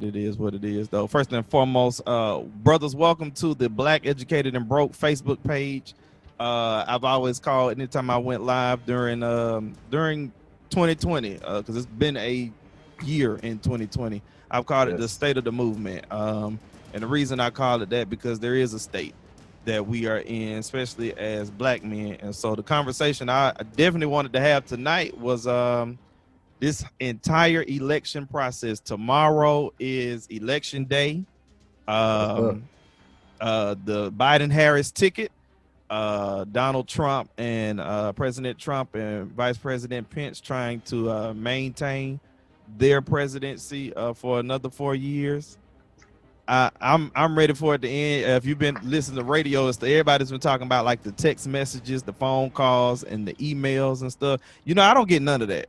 It is what it is, though. First and foremost, brothers, welcome to the Black Educated and Broke Facebook page. I've always called anytime I went live during 2020, because it's been a year in 2020. I've called it the Yes. state of the movement. And the reason I call it that because there is a state that we are in, especially as black men. And so the conversation I definitely wanted to have tonight was this entire election process. Tomorrow is election day. Yes, sir. Um, the Biden Harris ticket, Donald Trump and President Trump and Vice President Pence trying to maintain their presidency for another 4 years. I'm ready for it to end. If you've been listening to radio, everybody's been talking about like the text messages, the phone calls, and the emails and stuff. I don't get none of that.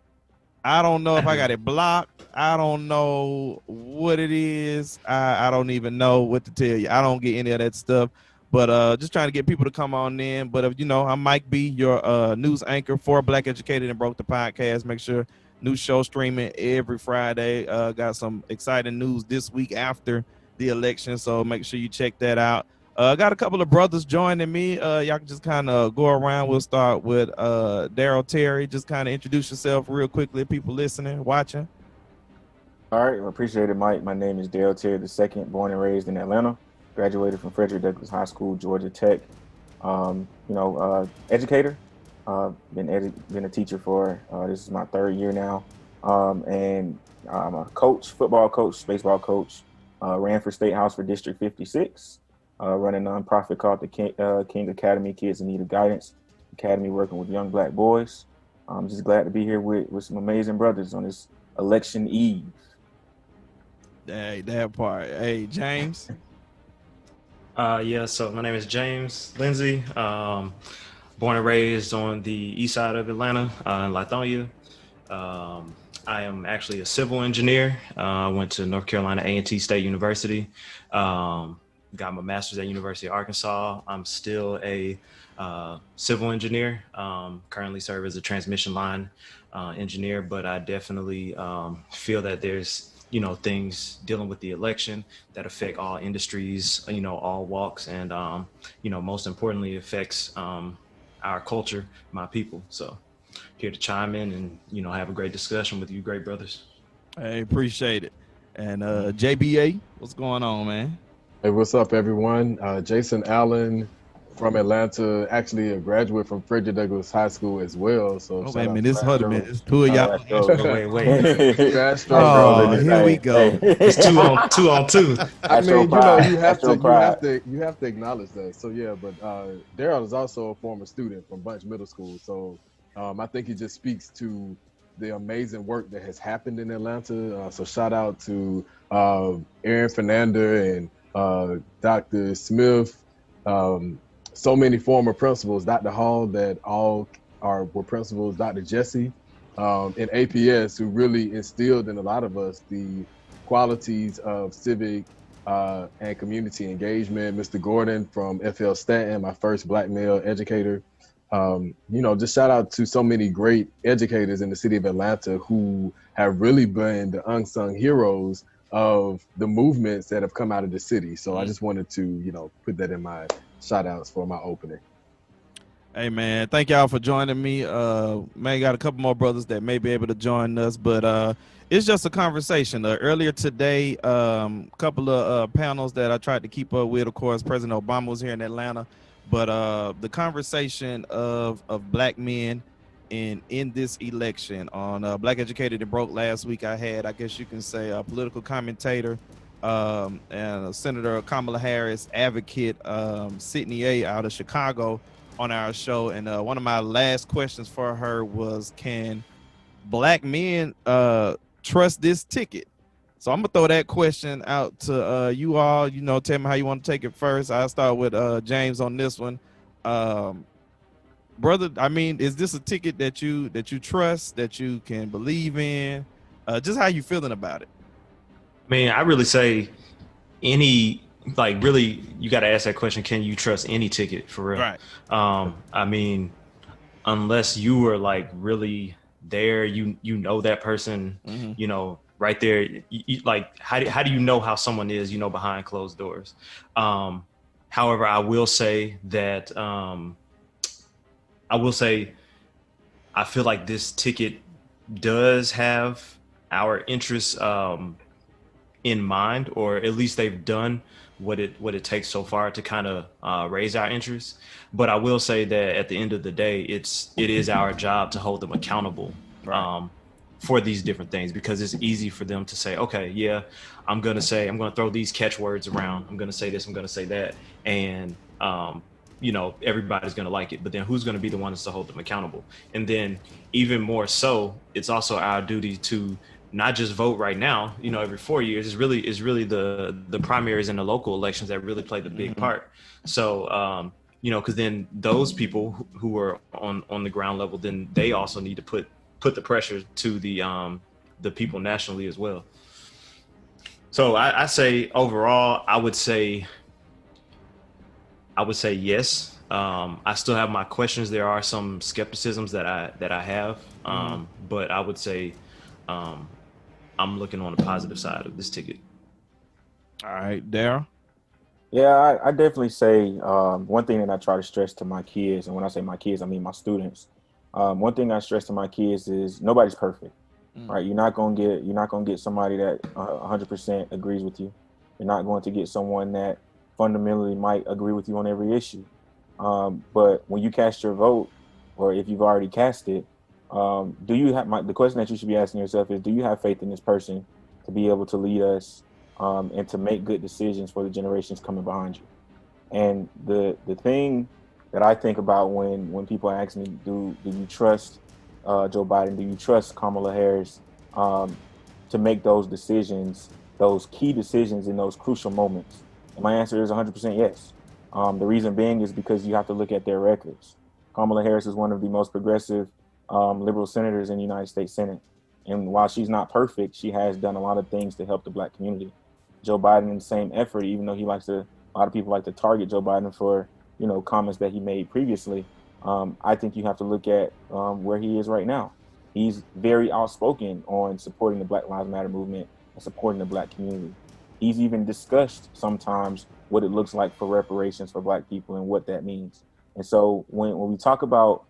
I don't know if I got it blocked. I don't know what it is. I don't even know what to tell you. I don't get any of that stuff. But just trying to get people to come on in. But if I'm Mike B, your news anchor for Black Educated and Broke the podcast. Make sure new show streaming every Friday. Got some exciting news this week after the election, so make sure you check that out. Got a couple of brothers joining me. Y'all can just kind of go around. We'll start with Daryl Terry. Just kind of introduce yourself real quickly. People listening, watching. All right. Well, appreciate it, Mike. My name is Dale Terry II, born and raised in Atlanta. Graduated from Frederick Douglass High School, Georgia Tech. Educator. Been a teacher for this is my third year now, and I'm a coach, football coach, baseball coach. Ran for State House for District 56. Run a nonprofit called the King Academy Kids in Need of Guidance Academy, working with young black boys. I'm just glad to be here with some amazing brothers on this election eve. Hey, that part. Hey, James. Yeah, so my name is James Lindsay. Born and raised on the east side of Atlanta, in Lithonia. I am actually a civil engineer. I went to North Carolina A&T State University. Got my master's at University of Arkansas. I'm still a civil engineer. Currently serve as a transmission line engineer, but I definitely feel that there's things dealing with the election that affect all industries, all walks, and most importantly affects our culture, my people. So here to chime in and have a great discussion with you great brothers. Hey, appreciate it. And JBA, what's going on, man? Hey, what's up, everyone? Jason Allen from Atlanta, actually a graduate from Frederick Douglass High School as well. So Oh, shout wait a out minute. to It's hard a Astro. minute. It's two of y'all. Let's go. Wait. Astro Oh, brothers. here we go. It's two on two. I Astro mean, pride. you have Astro to, pride. you have to acknowledge that. So yeah, but Daryl is also a former student from Bunch Middle School. So I think it just speaks to the amazing work that has happened in Atlanta. So shout out to Aaron Fernandez and Dr. Smith, so many former principals, Dr. Hall, that all were principals, Dr. Jesse, and APS, who really instilled in a lot of us the qualities of civic and community engagement. Mr. Gordon from FL Stanton, my first black male educator. Just shout out to so many great educators in the city of Atlanta who have really been the unsung heroes of the movements that have come out of the city. So I just wanted to, put that in my shout outs for my opening. Hey, man, thank y'all for joining me. Man, got a couple more brothers that may be able to join us, but it's just a conversation. Earlier today, couple of panels that I tried to keep up with. Of course, President Obama was here in Atlanta, but the conversation of black men in this election on Black Educated and Broke last week, I had, I guess you can say, a political commentator and Senator Kamala Harris advocate, Sydney A. out of Chicago on our show. And one of my last questions for her was, can black men trust this ticket? So I'm gonna throw that question out to you all. Tell me how you want to take it first. I'll start with James on this one. Brother, I mean, is this a ticket that you trust, that you can believe in? Just how you feeling about it? I mean, I really say really, you got to ask that question. Can you trust any ticket for real? Right. I mean, unless you were like really there, you know that person, right there, like how do you know how someone is, you know, behind closed doors? However, I will say that I feel like this ticket does have our interests in mind, or at least they've done what it takes so far to kind of raise our interest. But I will say that at the end of the day, it is our job to hold them accountable Right. for these different things, because it's easy for them to say, okay, yeah, I'm gonna throw these catchwords around, I'm gonna say this, I'm gonna say that, and you know, everybody's gonna like it. But then who's gonna be the ones to hold them accountable? And then even more so, it's also our duty to not just vote right now, you know, every 4 years. Is really the primaries and the local elections that really play the big part. So you know, because then those people who are on the ground level, then they also need to put the pressure to the people nationally as well. So I say overall, I would say yes. I still have my questions. There are some skepticisms that I have, but I would say I'm looking on the positive side of this ticket. All right, Daryl. Yeah, I definitely say one thing that I try to stress to my kids, and when I say my kids, I mean my students. One thing I stress to my kids is nobody's perfect, right? You're not gonna get somebody that 100% agrees with you. You're not going to get someone that fundamentally might agree with you on every issue. But when you cast your vote, or if you've already cast it, do you have the question that you should be asking yourself is, do you have faith in this person to be able to lead us and to make good decisions for the generations coming behind you? And the thing that I think about when people ask me, do you trust Joe Biden? Do you trust Kamala Harris to make those decisions, those key decisions in those crucial moments? And my answer is 100% yes. The reason being is because you have to look at their records. Kamala Harris is one of the most progressive liberal senators in the United States Senate. And while she's not perfect, she has done a lot of things to help the Black community. Joe Biden, in the same effort, even though a lot of people like to target Joe Biden for, you know, comments that he made previously. I think you have to look at where he is right now. He's very outspoken on supporting the Black Lives Matter movement and supporting the Black community. He's even discussed sometimes what it looks like for reparations for Black people and what that means. And so when we talk about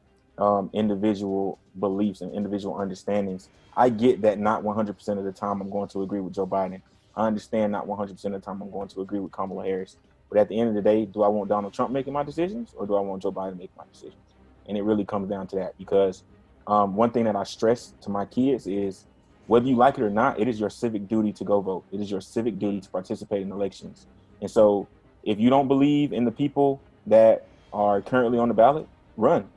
individual beliefs and individual understandings, I get that not 100% of the time I'm going to agree with Joe Biden. I understand not 100% of the time I'm going to agree with Kamala Harris. But at the end of the day, do I want Donald Trump making my decisions, or do I want Joe Biden making my decisions? And it really comes down to that, because one thing that I stress to my kids is, whether you like it or not, it is your civic duty to go vote. It is your civic duty to participate in elections. And so if you don't believe in the people that are currently on the ballot, run.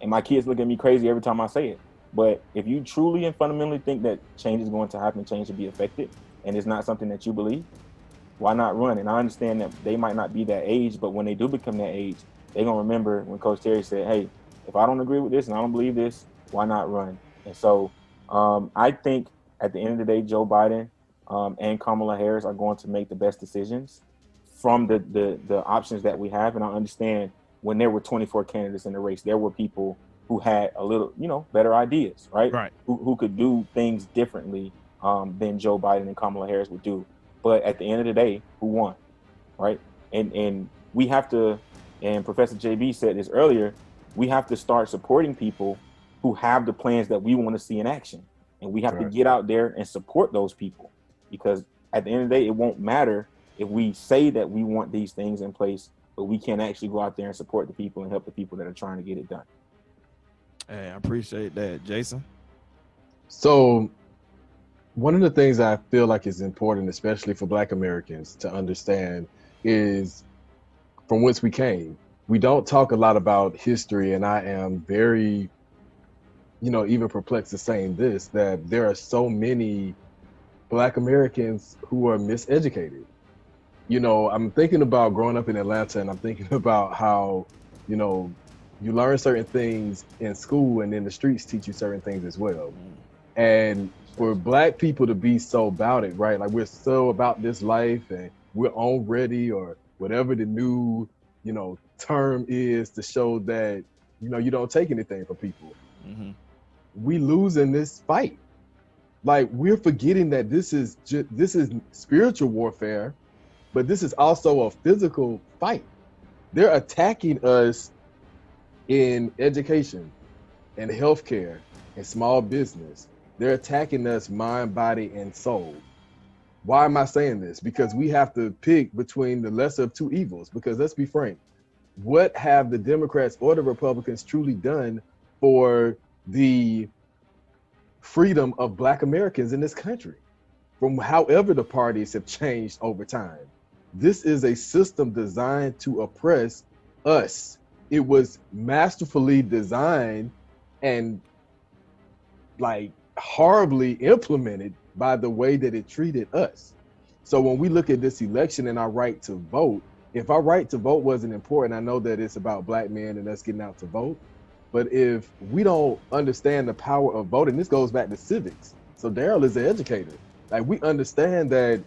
And my kids look at me crazy every time I say it. But if you truly and fundamentally think that change is going to happen, change should be affected, and it's not something that you believe, why not run? And I understand that they might not be that age, but when they do become that age, they're going to remember when Coach Terry said, hey, if I don't agree with this and I don't believe this, why not run? And so I think at the end of the day, Joe Biden and Kamala Harris are going to make the best decisions from the options that we have. And I understand when there were 24 candidates in the race, there were people who had a little, you know, better ideas, right? Right. Who could do things differently than Joe Biden and Kamala Harris would do. But at the end of the day, who won, right? And we have to, and Professor JB said this earlier, we have to start supporting people who have the plans that we want to see in action. And we have to get out there and support those people, because at the end of the day, it won't matter if we say that we want these things in place, but we can't actually go out there and support the people and help the people that are trying to get it done. Hey, I appreciate that, Jason. So one of the things I feel like is important, especially for Black Americans to understand, is from whence we came. We don't talk a lot about history, and I am very, you know, even perplexed to saying this, that there are so many Black Americans who are miseducated. You know, I'm thinking about growing up in Atlanta, and I'm thinking about how, you know, you learn certain things in school, and then the streets teach you certain things as well. And for Black people to be so about it, right? Like, we're so about this life, and we're on ready, or whatever the new, you know, term is to show that, you know, you don't take anything from people. We lose in this fight. Like, we're forgetting that this is spiritual warfare, but this is also a physical fight. They're attacking us in education and healthcare and small business. They're attacking us mind, body, and soul. Why am I saying this? Because we have to pick between the lesser of two evils. Because let's be frank, what have the Democrats or the Republicans truly done for the freedom of Black Americans in this country? From however the parties have changed over time, this is a system designed to oppress us. It was masterfully designed and like horribly implemented by the way that it treated us. So when we look at this election and our right to vote, if our right to vote wasn't important, I know that it's about Black men and us getting out to vote, but if we don't understand the power of voting, this goes back to civics. So Daryl is an educator. Like, we understand that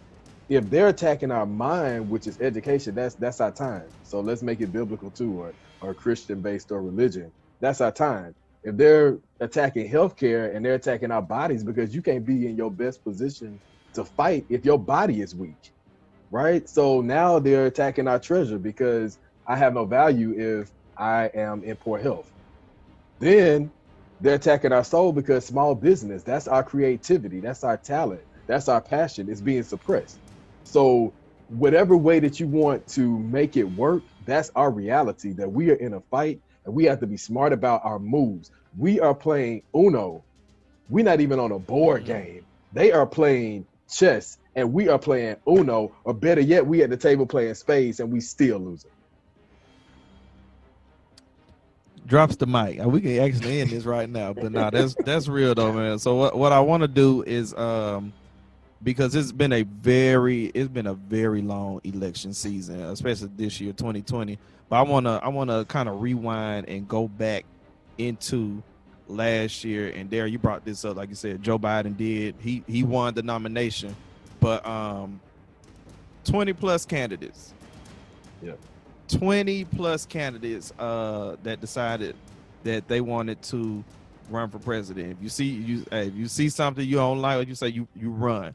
if they're attacking our mind, which is education, that's our time. So let's make it biblical too, or Christian based or religion. That's our time. If they're attacking healthcare and they're attacking our bodies, because you can't be in your best position to fight if your body is weak, right? So now they're attacking our treasure because I have no value if I am in poor health. Then they're attacking our soul because small business, that's our creativity, that's our talent, that's our passion, is being suppressed. So whatever way that you want to make it work, that's our reality, that we are in a fight and we have to be smart about our moves. We are playing Uno. We're not even on a board game. They are playing chess and we are playing Uno, or better yet, we at the table playing spades and we still losing. Drops the mic. We can actually end this right now, but no, that's real though, man. So what I want to do is because it's been a very long election season, especially this year, 2020. But I wanna kind of rewind and go back into last year. And there, you brought this up, like you said, Joe Biden did. He won the nomination, but 20 plus candidates. Yeah. 20 plus candidates that decided that they wanted to run for president. If you see something you don't like, you say you run.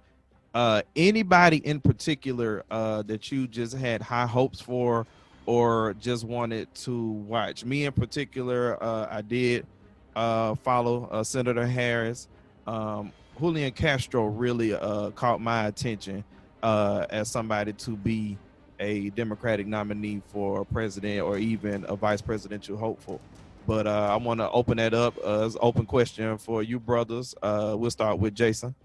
Anybody in particular that you just had high hopes for or just wanted to watch? Me in particular, I did follow Senator Harris. Julian Castro really caught my attention as somebody to be a Democratic nominee for president or even a vice presidential hopeful. But I want to open that up as an open question for you brothers. We'll start with Jason.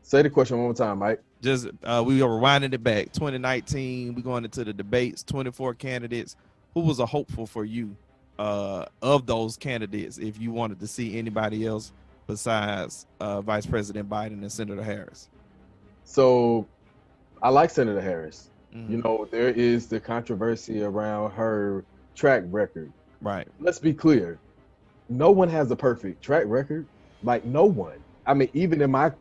Say the question one more time, Mike. Just we are rewinding it back. 2019, we're going into the debates, 24 candidates. Who was a hopeful for you of those candidates if you wanted to see anybody else besides Vice President Biden and Senator Harris? So I like Senator Harris. Mm-hmm. You know, there is the controversy around her track record. Right. Let's be clear. No one has a perfect track record. Like, no one. I mean, even in my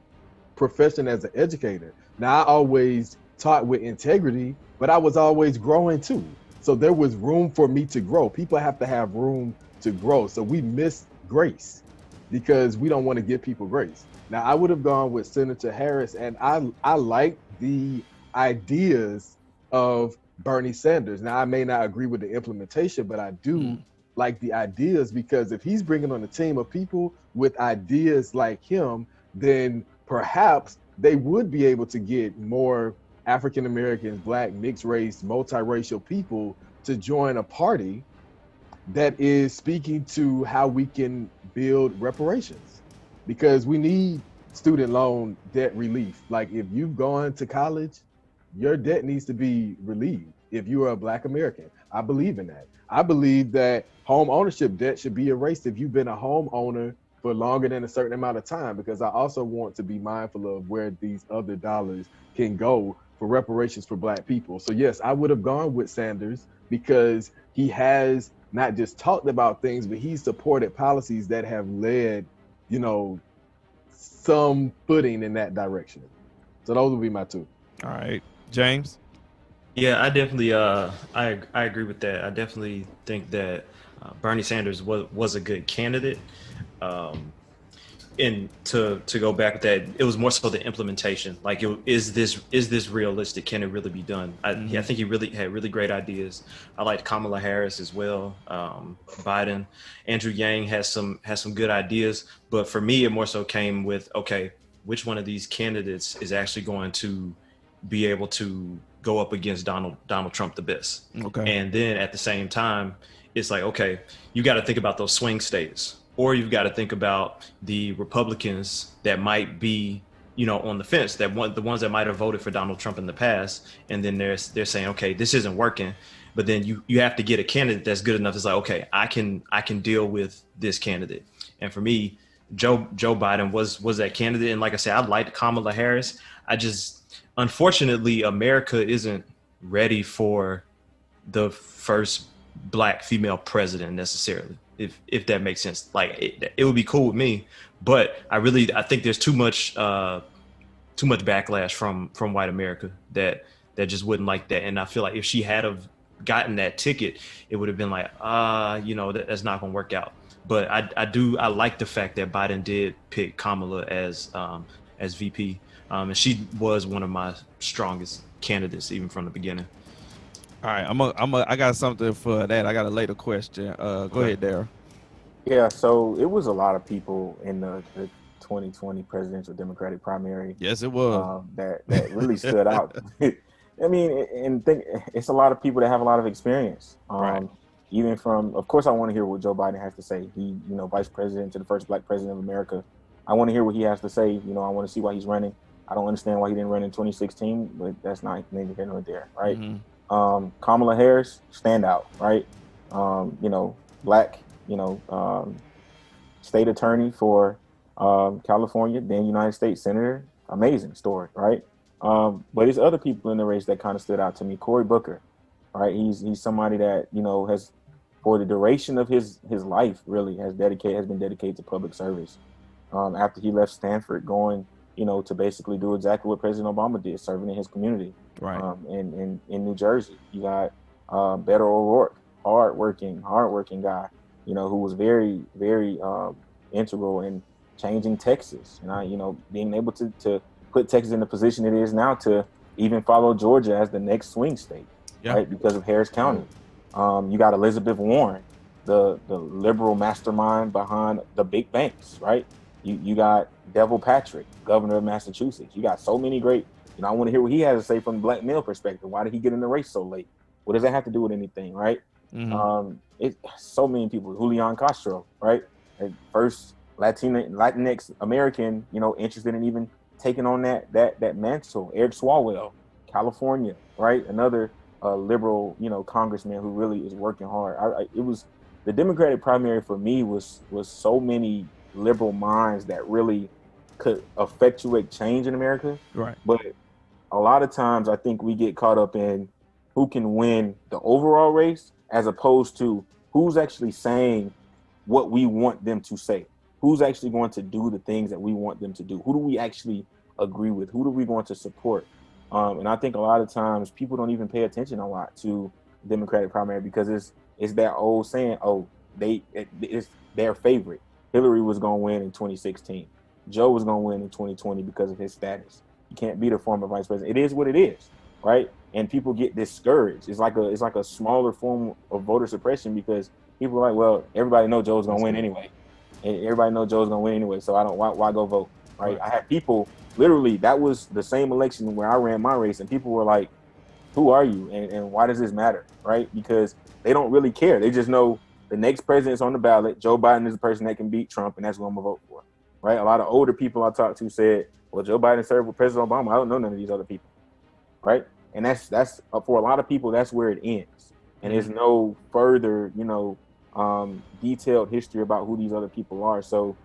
profession as an educator, now I always taught with integrity, but I was always growing too. So there was room for me to grow. People have to have room to grow. So we miss grace because we don't want to give people grace. Now, I would have gone with Senator Harris, and I like the ideas of Bernie Sanders. Now, I may not agree with the implementation, but I do like the ideas, because if he's bringing on a team of people with ideas like him, then perhaps they would be able to get more African Americans, Black, mixed race, multiracial people to join a party that is speaking to how we can build reparations, because we need student loan debt relief. Like, if you've gone to college, your debt needs to be relieved if you are a Black American. I believe in that. I believe that home ownership debt should be erased if you've been a homeowner for longer than a certain amount of time, because I also want to be mindful of where these other dollars can go for reparations for Black people. So yes, I would have gone with Sanders because he has not just talked about things, but he's supported policies that have led, you know, some footing in that direction. So those would be my two. All right, James. Yeah, I definitely I agree with that. I definitely think that Bernie Sanders was a good candidate. and to go back with that, it was more so the implementation. Like, is this realistic? Can it really be done? I think he really had really great ideas. I liked Kamala Harris as well. Biden, Andrew Yang has some good ideas, but for me, it more so came with, okay, which one of these candidates is actually going to be able to go up against Donald Trump the best? Okay. And then at the same time, it's like, okay, you got to think about those swing states, or you've got to think about the Republicans that might be, on the fence, the ones that might have voted for Donald Trump in the past, and then they're saying, okay, this isn't working, but then you have to get a candidate that's good enough. It's like, okay, I can deal with this candidate. And for me, Joe Biden was that candidate. And like I said, I liked Kamala Harris. Unfortunately, America isn't ready for the first Black female president necessarily, if that makes sense. Like, it would be cool with me, but I think there's too much backlash from white America that just wouldn't like that. And I feel like if she had have gotten that ticket, it would have been like, that's not going to work out. But I like the fact that Biden did pick Kamala as VP, and she was one of my strongest candidates even from the beginning. All right, I got something for that. I got a later question. Go ahead, Darryl. Yeah, so it was a lot of people in the 2020 presidential Democratic primary. Yes, it was. That really stood out. I mean, and it's a lot of people that have a lot of experience. Right. Even from, of course, I want to hear what Joe Biden has to say. He, vice president to the first Black president of America. I want to hear what he has to say. I want to see why he's running. I don't understand why he didn't run in 2016, but that's not neither here nor there, right? Mm-hmm. Kamala Harris, standout, right? Black, state attorney for California, then United States senator, amazing story, right? But there's other people in the race that kind of stood out to me. Cory Booker, right? He's somebody that has, for the duration of his life, really has been dedicated to public service. After he left Stanford, going to basically do exactly what President Obama did, serving in his community. Right. In New Jersey, you got Beto O'Rourke, hardworking guy, who was very, very integral in changing Texas, and being able to put Texas in the position it is now to even follow Georgia as the next swing state, right? Because of Harris County. You got Elizabeth Warren, the liberal mastermind behind the big banks, right? You got Devil Patrick, governor of Massachusetts. You got so many great, I want to hear what he has to say from the Black male perspective. Why did he get in the race so late? What does that have to do with anything, right? Mm-hmm. It's so many people. Julian Castro, right? First Latinx American, interested in even taking on that mantle. Eric Swalwell, California, right? Another liberal, congressman who really is working hard. It was the Democratic primary for me was so many liberal minds that really could effectuate change in America. Right. But a lot of times I think we get caught up in who can win the overall race as opposed to who's actually saying what we want them to say. Who's actually going to do the things that we want them to do? Who do we actually agree with? Who do we want to support? And I think a lot of times people don't even pay attention a lot to Democratic primary because it's that old saying, it's their favorite. Hillary was going to win in 2016. Joe was going to win in 2020 because of his status. You can't beat a former vice president. It is what it is, right? And people get discouraged. It's like a smaller form of voter suppression because people are like, well, everybody knows Joe's going to win anyway. And everybody knows Joe's going to win anyway, so why go vote, right? I had people, literally, that was the same election where I ran my race, and people were like, who are you? And why does this matter, right? Because they don't really care. They just know the next president's on the ballot. Joe Biden is the person that can beat Trump, and that's what I'm going to vote for, right? A lot of older people I talked to said, well, Joe Biden served with President Obama. I don't know none of these other people, right? And that's for a lot of people, that's where it ends. And there's no further, detailed history about who these other people are. So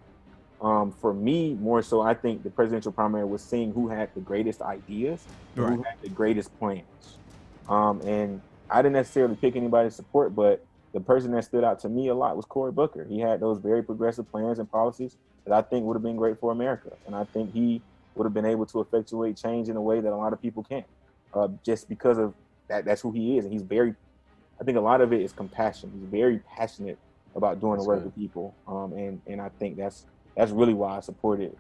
for me, more so, I think the presidential primary was seeing who had the greatest ideas, right, who had the greatest plans. And I didn't necessarily pick anybody to support, but the person that stood out to me a lot was Cory Booker. He had those very progressive plans and policies that I think would have been great for America. And I think he would have been able to effectuate change in a way that a lot of people can't, just because of that. That's who he is. And he's I think a lot of it is compassion. He's very passionate about doing the work with people. And I think that's that's really why I supported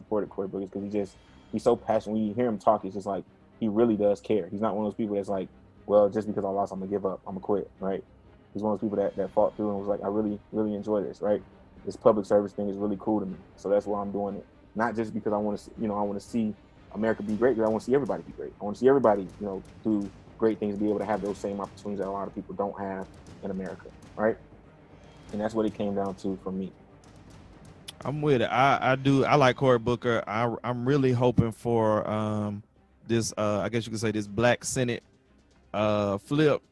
Cory Booker, because he's so passionate. When you hear him talk, it's just like he really does care. He's not one of those people that's like, well, just because I lost, I'm gonna give up, I'm gonna quit, right? He's one of those people that fought through and was like, I really enjoy this, right? This public service thing is really cool to me, so that's why I'm doing it. Not just because I want to, I want to see America be great, but I want to see everybody be great. I want to see everybody, do great things, be able to have those same opportunities that a lot of people don't have in America, right? And that's what it came down to for me. I'm with it. I like Cory Booker. I'm really hoping for this I guess you could say this Black Senate flip,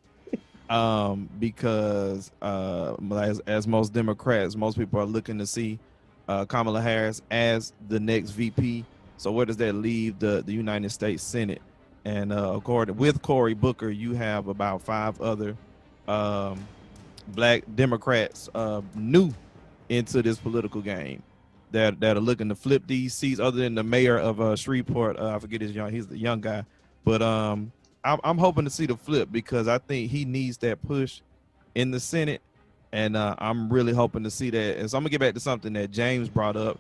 because as most Democrats, most people are looking to see Kamala Harris as the next VP. So where does that leave the United States Senate? And according with Cory Booker, you have about 5 other Black Democrats new into this political game that are looking to flip these seats, other than the mayor of Shreveport. I forget he's the young guy, but I'm hoping to see the flip, because I think he needs that push in the Senate, and I'm really hoping to see that. And so I'm gonna get back to something that James brought up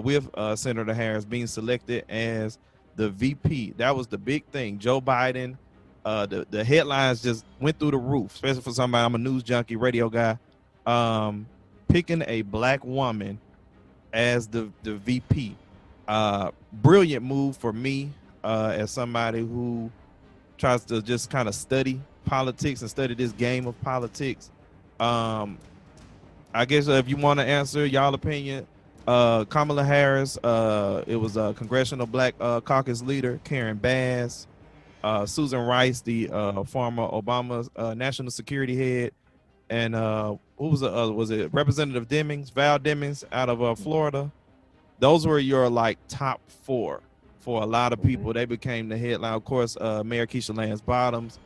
with Senator Harris being selected as the VP. That was the big thing. Joe Biden, the headlines just went through the roof, especially for somebody. I'm a news junkie, radio guy. Picking a Black woman as the VP, brilliant move for me as somebody who tries to just kind of study politics and study this game of politics. I guess if you want to answer y'all opinion, Kamala Harris, it was a Congressional Black Caucus leader, Karen Bass, Susan Rice, the former Obama National Security head, and who was it Representative Val Demings out of Florida. Those were your like top 4 for a lot of people. They became the headline. Of course, Mayor Keisha Lance Bottoms,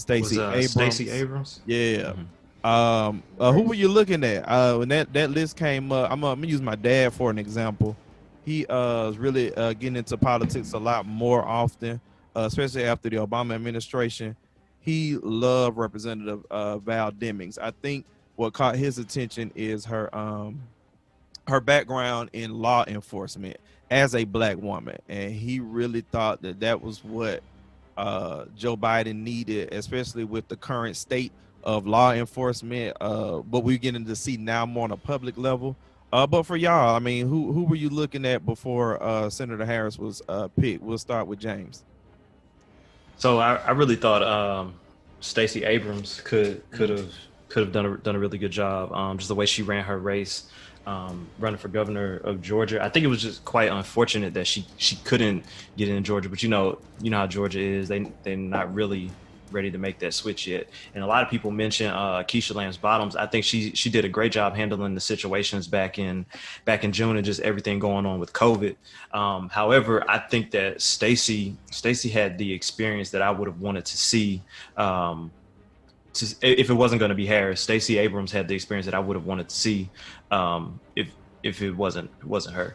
Stacey Abrams. Yeah. Who were you looking at when that list came up? I'm gonna use my dad for an example. He is really getting into politics a lot more often, especially after the Obama administration. He loved Representative Val Demings. I think what caught his attention is her background in law enforcement as a Black woman, and he really thought that was what Joe Biden needed, especially with the current state of law enforcement. But we're getting to see now more on a public level. But for y'all, I mean, who were you looking at before Senator Harris was picked? We'll start with James. So I really thought Stacey Abrams could have done a really good job. Just the way she ran her race, running for governor of Georgia. I think it was just quite unfortunate that she couldn't get in Georgia. But you know how Georgia is. They're not really ready to make that switch yet. And a lot of people mention Keisha Lance Bottoms. I think she did a great job handling the situations back in June and just everything going on with COVID. However, I think that Stacey had the experience that I would have wanted to see. If it wasn't going to be Harris, Stacey Abrams had the experience that I would have wanted to see if it wasn't her.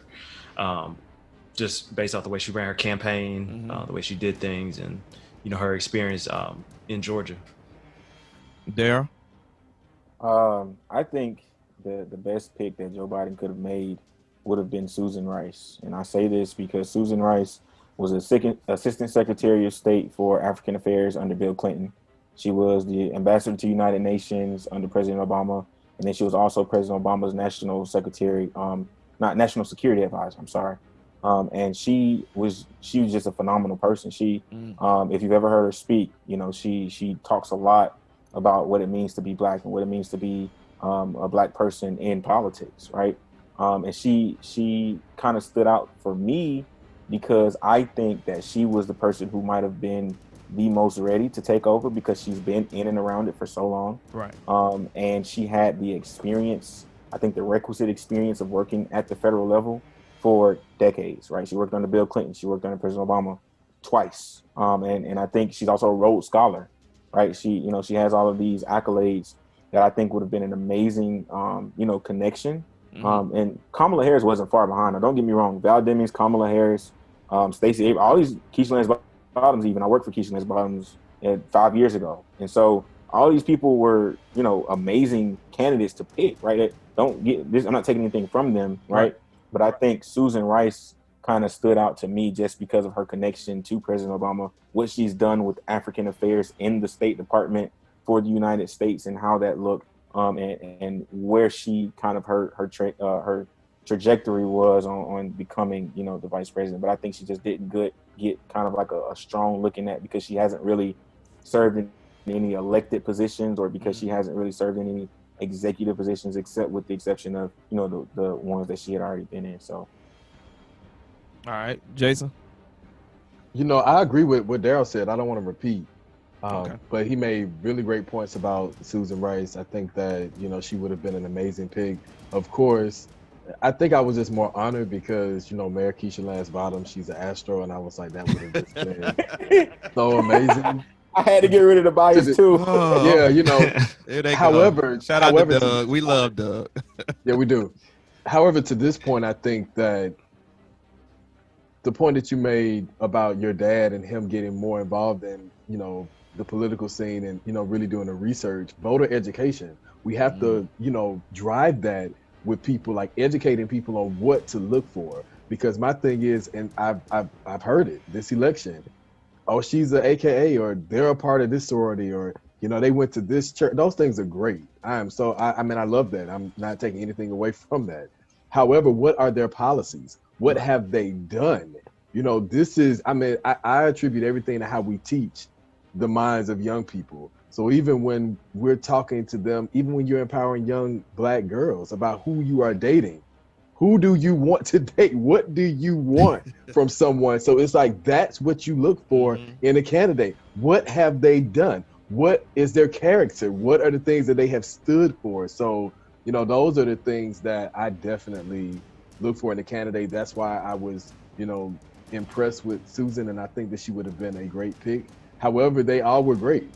Just based off the way she ran her campaign, the way she did things, and her experience in Georgia. Darryl? I think the best pick that Joe Biden could have made would have been Susan Rice. And I say this because Susan Rice was Assistant Secretary of State for African Affairs under Bill Clinton. She was the ambassador to the United Nations under President Obama. And then she was also President Obama's National Secretary, not National Security Advisor, I'm sorry. And she was just a phenomenal person. She, if you've ever heard her speak, she talks a lot about what it means to be Black and what it means to be a Black person in politics, right? And she kind of stood out for me because I think that she was the person who might have been the most ready to take over because she's been in and around it for so long. Right. And she had the experience, I think the requisite experience of working at the federal level for decades, right? She worked under Bill Clinton. She worked under President Obama twice. And I think she's also a Rhodes Scholar, right? She has all of these accolades that I think would have been an amazing, connection. And Kamala Harris wasn't far behind her. Don't get me wrong. Val Demings, Kamala Harris, Stacey Abrams, all these, Keisha Lance Bottoms even. I worked for Keisha Lance Bottoms 5 years ago. And so all these people were, amazing candidates to pick, right? Don't get this. I'm not taking anything from them, right? But I think Susan Rice kind of stood out to me just because of her connection to President Obama, what she's done with African affairs in the State Department for the United States and how that looked, and where she kind of her trajectory was on becoming, the vice president. But I think she just didn't get kind of like a strong look in that because she hasn't really served in any elected positions or because she hasn't really served in any executive positions except with the exception of the ones that she had already been in. So All right, Jason. I agree with what Daryl said. I don't want to repeat, Okay. but he made really great points about Susan Rice. I think that she would have been an amazing pick. Of course, I think I was just more honored because Mayor Keisha Lance Bottom, she's an Astro, and I was like, that would have just been so amazing. I had to get rid of the bias too. Oh. Yeah, There they however, go. Shout out to Doug. We love Doug. Yeah, we do. However, to this point, I think that the point that you made about your dad and him getting more involved in, the political scene and, really doing the research, voter education, we have to, drive that with people, like educating people on what to look for. Because my thing is, and I've heard it this election, oh, she's an AKA, or they're a part of this sorority, or they went to this church. Those things are great. I love that. I'm not taking anything away from that. However, what are their policies? What have they done? This is, I attribute everything to how we teach the minds of young people. So even when we're talking to them, even when you're empowering young Black girls about who you are dating, who do you want to date? What do you want from someone? So it's like, that's what you look for in a candidate. What have they done? What is their character? What are the things that they have stood for? So, those are the things that I definitely look for in a candidate. That's why I was, impressed with Susan, and I think that she would have been a great pick. However, they all were great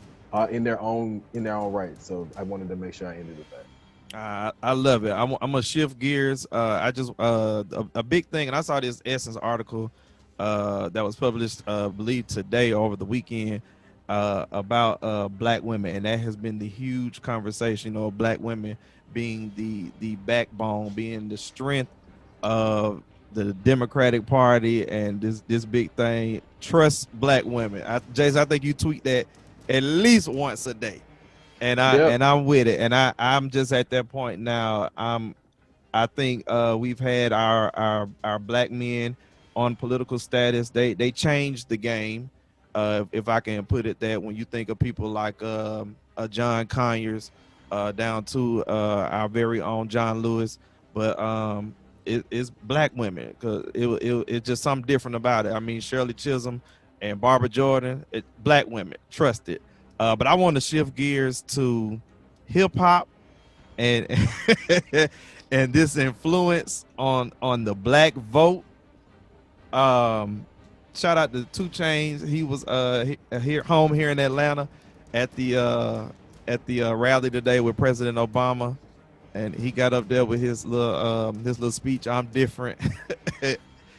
in their own right. So I wanted to make sure I ended with that. I love it. I'm gonna shift gears. I just a big thing, and I saw this Essence article that was published, I believe today or over the weekend, about Black women, and that has been the huge conversation. Black women being the backbone, being the strength of the Democratic Party, and this big thing. Trust Black women. Jason, I think you tweet that at least once a day. And I'm with it, and I'm just at that point now. I think we've had our Black men on political status. They changed the game, if I can put it that. When you think of people like John Conyers, down to our very own John Lewis, but it's Black women, because it's just something different about it. I mean, Shirley Chisholm and Barbara Jordan, Black women, trust it. But I want to shift gears to hip hop and and this influence on the Black vote. Shout out to 2 Chainz. He was home here in Atlanta at the rally today with President Obama, and he got up there with his little speech. I'm different.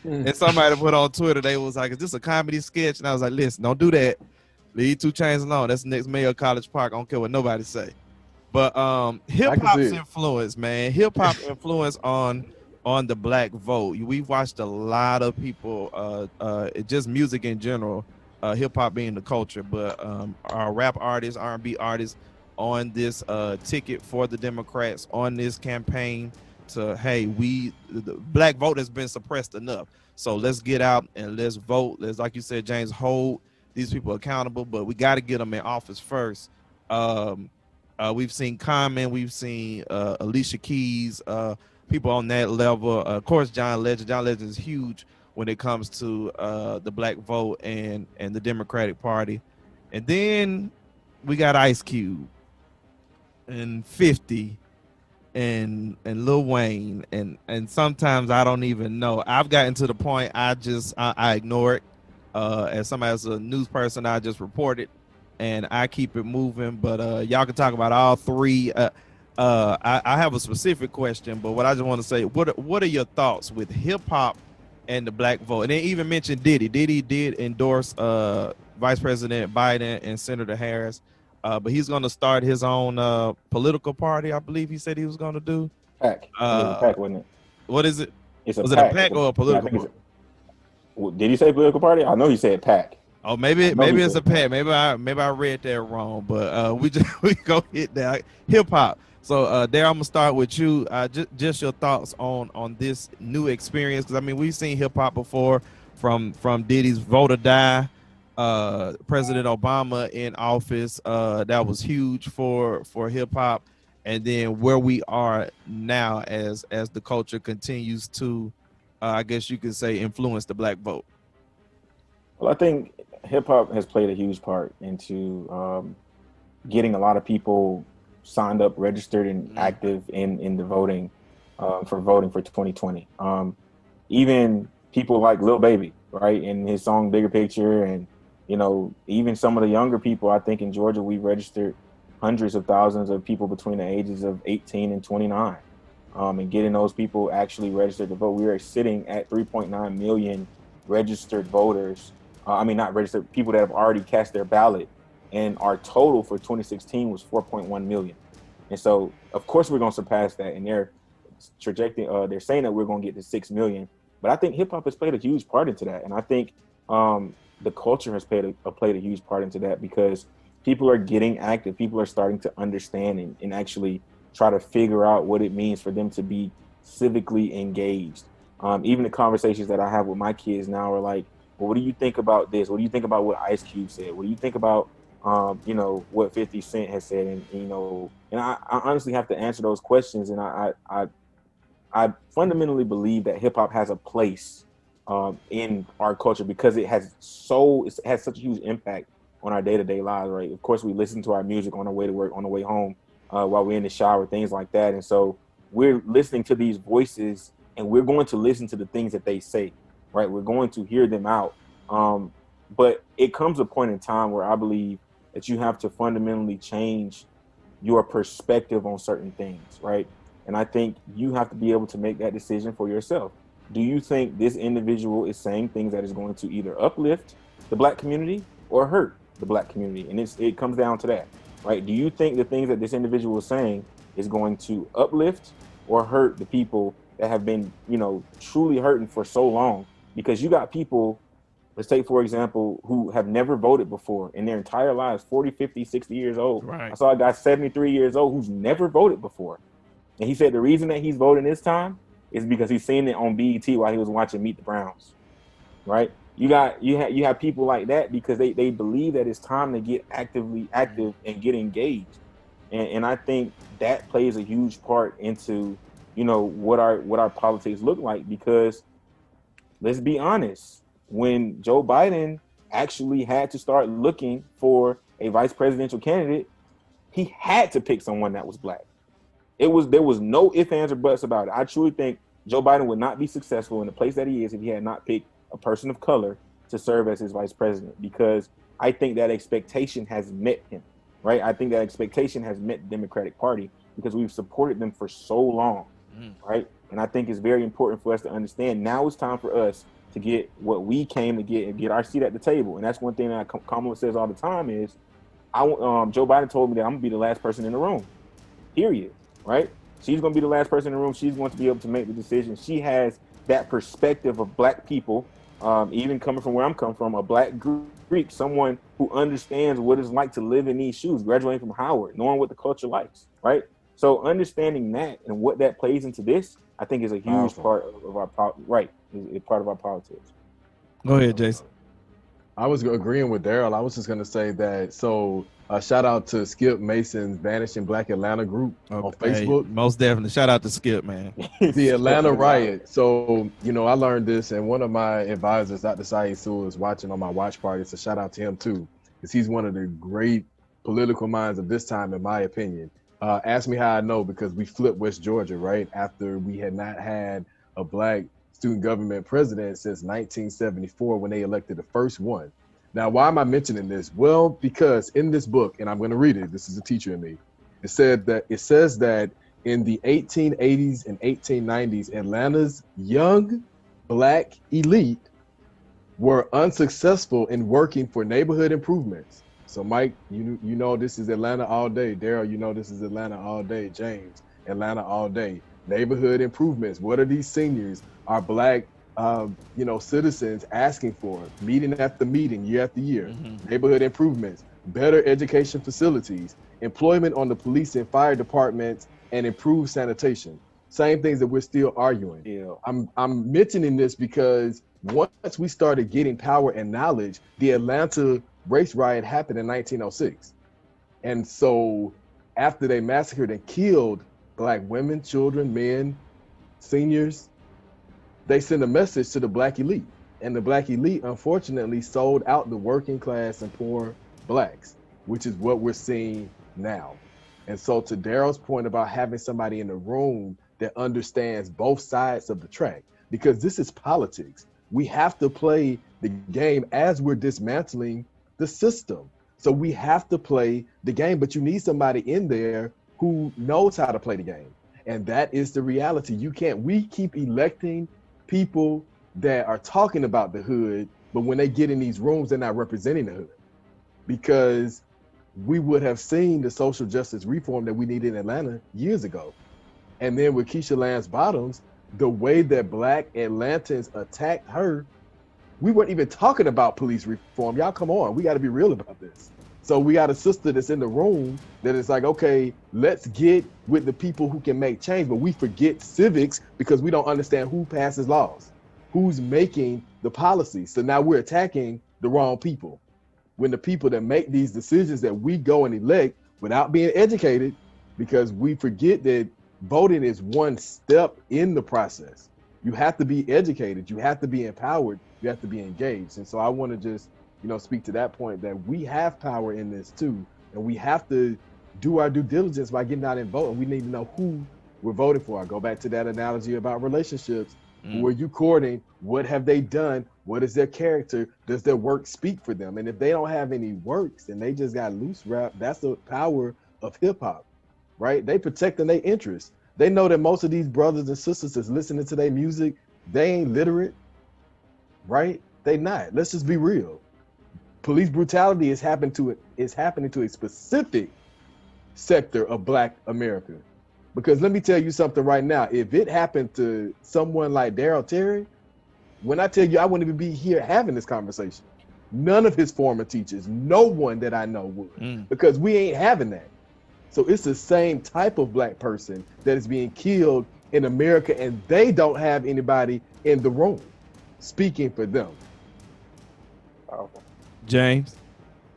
And somebody put on Twitter, they was like, "Is this a comedy sketch?" And I was like, "Listen, don't do that. Leave 2 Chainz alone. That's the next mayor of College Park. I don't care what nobody say." But hip hop's influence, man. Hip hop influence on the Black vote. We've watched a lot of people, just music in general, hip hop being the culture, but our rap artists, R&B artists on this ticket for the Democrats on this campaign to, hey, the Black vote has been suppressed enough. So let's get out and let's vote. Let's, like you said, James, hold these people accountable, but we got to get them in office first. We've seen Common, we've seen Alicia Keys, people on that level. Of course, John Legend. John Legend is huge when it comes to the Black vote and the Democratic Party. And then we got Ice Cube and 50 and Lil Wayne, and sometimes I don't even know. I've gotten to the point I ignore it. As somebody as a news person, I just report it and I keep it moving. But y'all can talk about all three. I have a specific question, but what I just want to say, what are your thoughts with hip hop and the Black vote? And they even mentioned Diddy. Diddy did endorse Vice President Biden and Senator Harris, but he's going to start his own political party. I believe he said he was going to do. PAC, PAC, wasn't it? What is it? It's a Was it a PAC. PAC or a Yeah, I political think party? did he say political party? I know he said PAC. Oh, I know he maybe it's a said PAC. Maybe I read that wrong. But we go hit that hip hop. So there, I'm gonna start with you. Just your thoughts on this new experience, because I mean we've seen hip hop before, from Diddy's Vote or Die, President Obama in office. That was huge for hip hop, and then where we are now as the culture continues to, I guess you could say, influence the black vote. Well, I think hip hop has played a huge part into getting a lot of people signed up, registered, and active in the voting for 2020. Even people like Lil Baby, right, in his song "Bigger Picture," and even some of the younger people. I think in Georgia we registered hundreds of thousands of people between the ages of 18 and 29, and getting those people actually registered to vote. We are sitting at 3.9 million registered voters. Not registered, people that have already cast their ballot, and our total for 2016 was 4.1 million. And so, of course, we're going to surpass that. And they're they're saying that we're going to get to 6 million. But I think hip hop has played a huge part into that, and I think the culture has played a huge part into that, because people are getting active. People are starting to understand and actually try to figure out what it means for them to be civically engaged. Even the conversations that I have with my kids now are like, well, what do you think about this? What do you think about what Ice Cube said? What do you think about, what 50 Cent has said? And I honestly have to answer those questions. And I fundamentally believe that hip hop has a place in our culture, because it has such a huge impact on our day-to-day lives, right? Of course, we listen to our music on our way to work, on the way home, while we're in the shower, things like that. And so we're listening to these voices, and we're going to listen to the things that they say. Right, we're going to hear them out, but it comes a point in time where I believe that you have to fundamentally change your perspective on certain things, right? And I think you have to be able to make that decision for yourself. Do you think this individual is saying things that is going to either uplift the black community or hurt the black community? And it comes down to that, right? Do you think the things that this individual is saying is going to uplift or hurt the people that have been, truly hurting for so long? Because you got people, let's take, for example, who have never voted before in their entire lives, 40, 50, 60 years old. Right. I saw a guy 73 years old who's never voted before. And he said the reason that he's voting this time is because he's seen it on BET while he was watching Meet the Browns, right? You have people like that because they believe that it's time to get active and get engaged. And I think that plays a huge part into, what our politics look like, because let's be honest, when Joe Biden actually had to start looking for a vice presidential candidate, he had to pick someone that was black. There was no ifs, ands, or buts about it. I truly think Joe Biden would not be successful in the place that he is if he had not picked a person of color to serve as his vice president, because I think that expectation has met him, right? I think that expectation has met the Democratic Party, because we've supported them for so long, right? And I think it's very important for us to understand now it's time for us to get what we came to get and get our seat at the table. And that's one thing that Kamala says all the time is, Joe Biden told me that I'm going to be the last person in the room, period, right? She's going to be the last person in the room. She's going to be able to make the decision. She has that perspective of black people, even coming from where I'm coming from, a black Greek, someone who understands what it's like to live in these shoes, graduating from Howard, knowing what the culture likes, right? So understanding that and what that plays into this, I think, is a huge part of our part of our politics. Go ahead, Jason. I was agreeing with Daryl. I was just going to say that. So shout out to Skip Mason's Vanishing Black Atlanta group on Facebook. Hey, most definitely. Shout out to Skip, man. The Atlanta riot. So, I learned this, and one of my advisors, Dr. Saeed Sewell, is watching on my watch party. So shout out to him too, because he's one of the great political minds of this time, in my opinion. Ask me how I know, because we flipped West Georgia, right? After we had not had a black student government president since 1974, when they elected the first one. Now, why am I mentioning this? Well, because in this book, and I'm going to read it, this is a teacher in me, it says that in the 1880s and 1890s, Atlanta's young black elite were unsuccessful in working for neighborhood improvements. So Mike, you know this is Atlanta all day. Daryl, this is Atlanta all day. James, Atlanta all day. Neighborhood improvements. What are these seniors, our Black, citizens asking for? Meeting after meeting, year after year. Neighborhood improvements, better education facilities, employment on the police and fire departments, and improved sanitation. Same things that we're still arguing. Yeah. I'm mentioning this because once we started getting power and knowledge, the Atlanta race riot happened in 1906. And so after they massacred and killed Black women, children, men, seniors, they sent a message to the Black elite. And the Black elite, unfortunately, sold out the working class and poor Blacks, which is what we're seeing now. And so to Daryl's point about having somebody in the room that understands both sides of the track, because this is politics. We have to play the game as we're dismantling the system. So we have to play the game, but you need somebody in there who knows how to play the game. And that is the reality. We keep electing people that are talking about the hood, but when they get in these rooms, they're not representing the hood. Because we would have seen the social justice reform that we needed in Atlanta years ago. And then with Keisha Lance Bottoms, the way that Black Atlantans attacked her, we weren't even talking about police reform. Y'all come on, we got to be real about this. So we got a sister that's in the room that is like, okay, let's get with the people who can make change, but we forget civics because we don't understand who passes laws, who's making the policy. So now we're attacking the wrong people. When the people that make these decisions that we go and elect without being educated, because we forget that voting is one step in the process. You have to be educated, you have to be empowered, you have to be engaged. And so I want to just, speak to that point that we have power in this too. And we have to do our due diligence by getting out and voting. We need to know who we're voting for. I go back to that analogy about relationships. Who are you courting? What have they done? What is their character? Does their work speak for them? And if they don't have any works and they just got loose rap, that's the power of hip hop, right? They protecting their interests. They know that most of these brothers and sisters that's listening to their music, they ain't literate, right? They not. Let's just be real. Police brutality is happening to a specific sector of Black America. Because let me tell you something right now. If it happened to someone like Daryl Terry, when I tell you I wouldn't even be here having this conversation. None of his former teachers, no one that I know would, because we ain't having that. So it's the same type of Black person that is being killed in America, and they don't have anybody in the room speaking for them. James,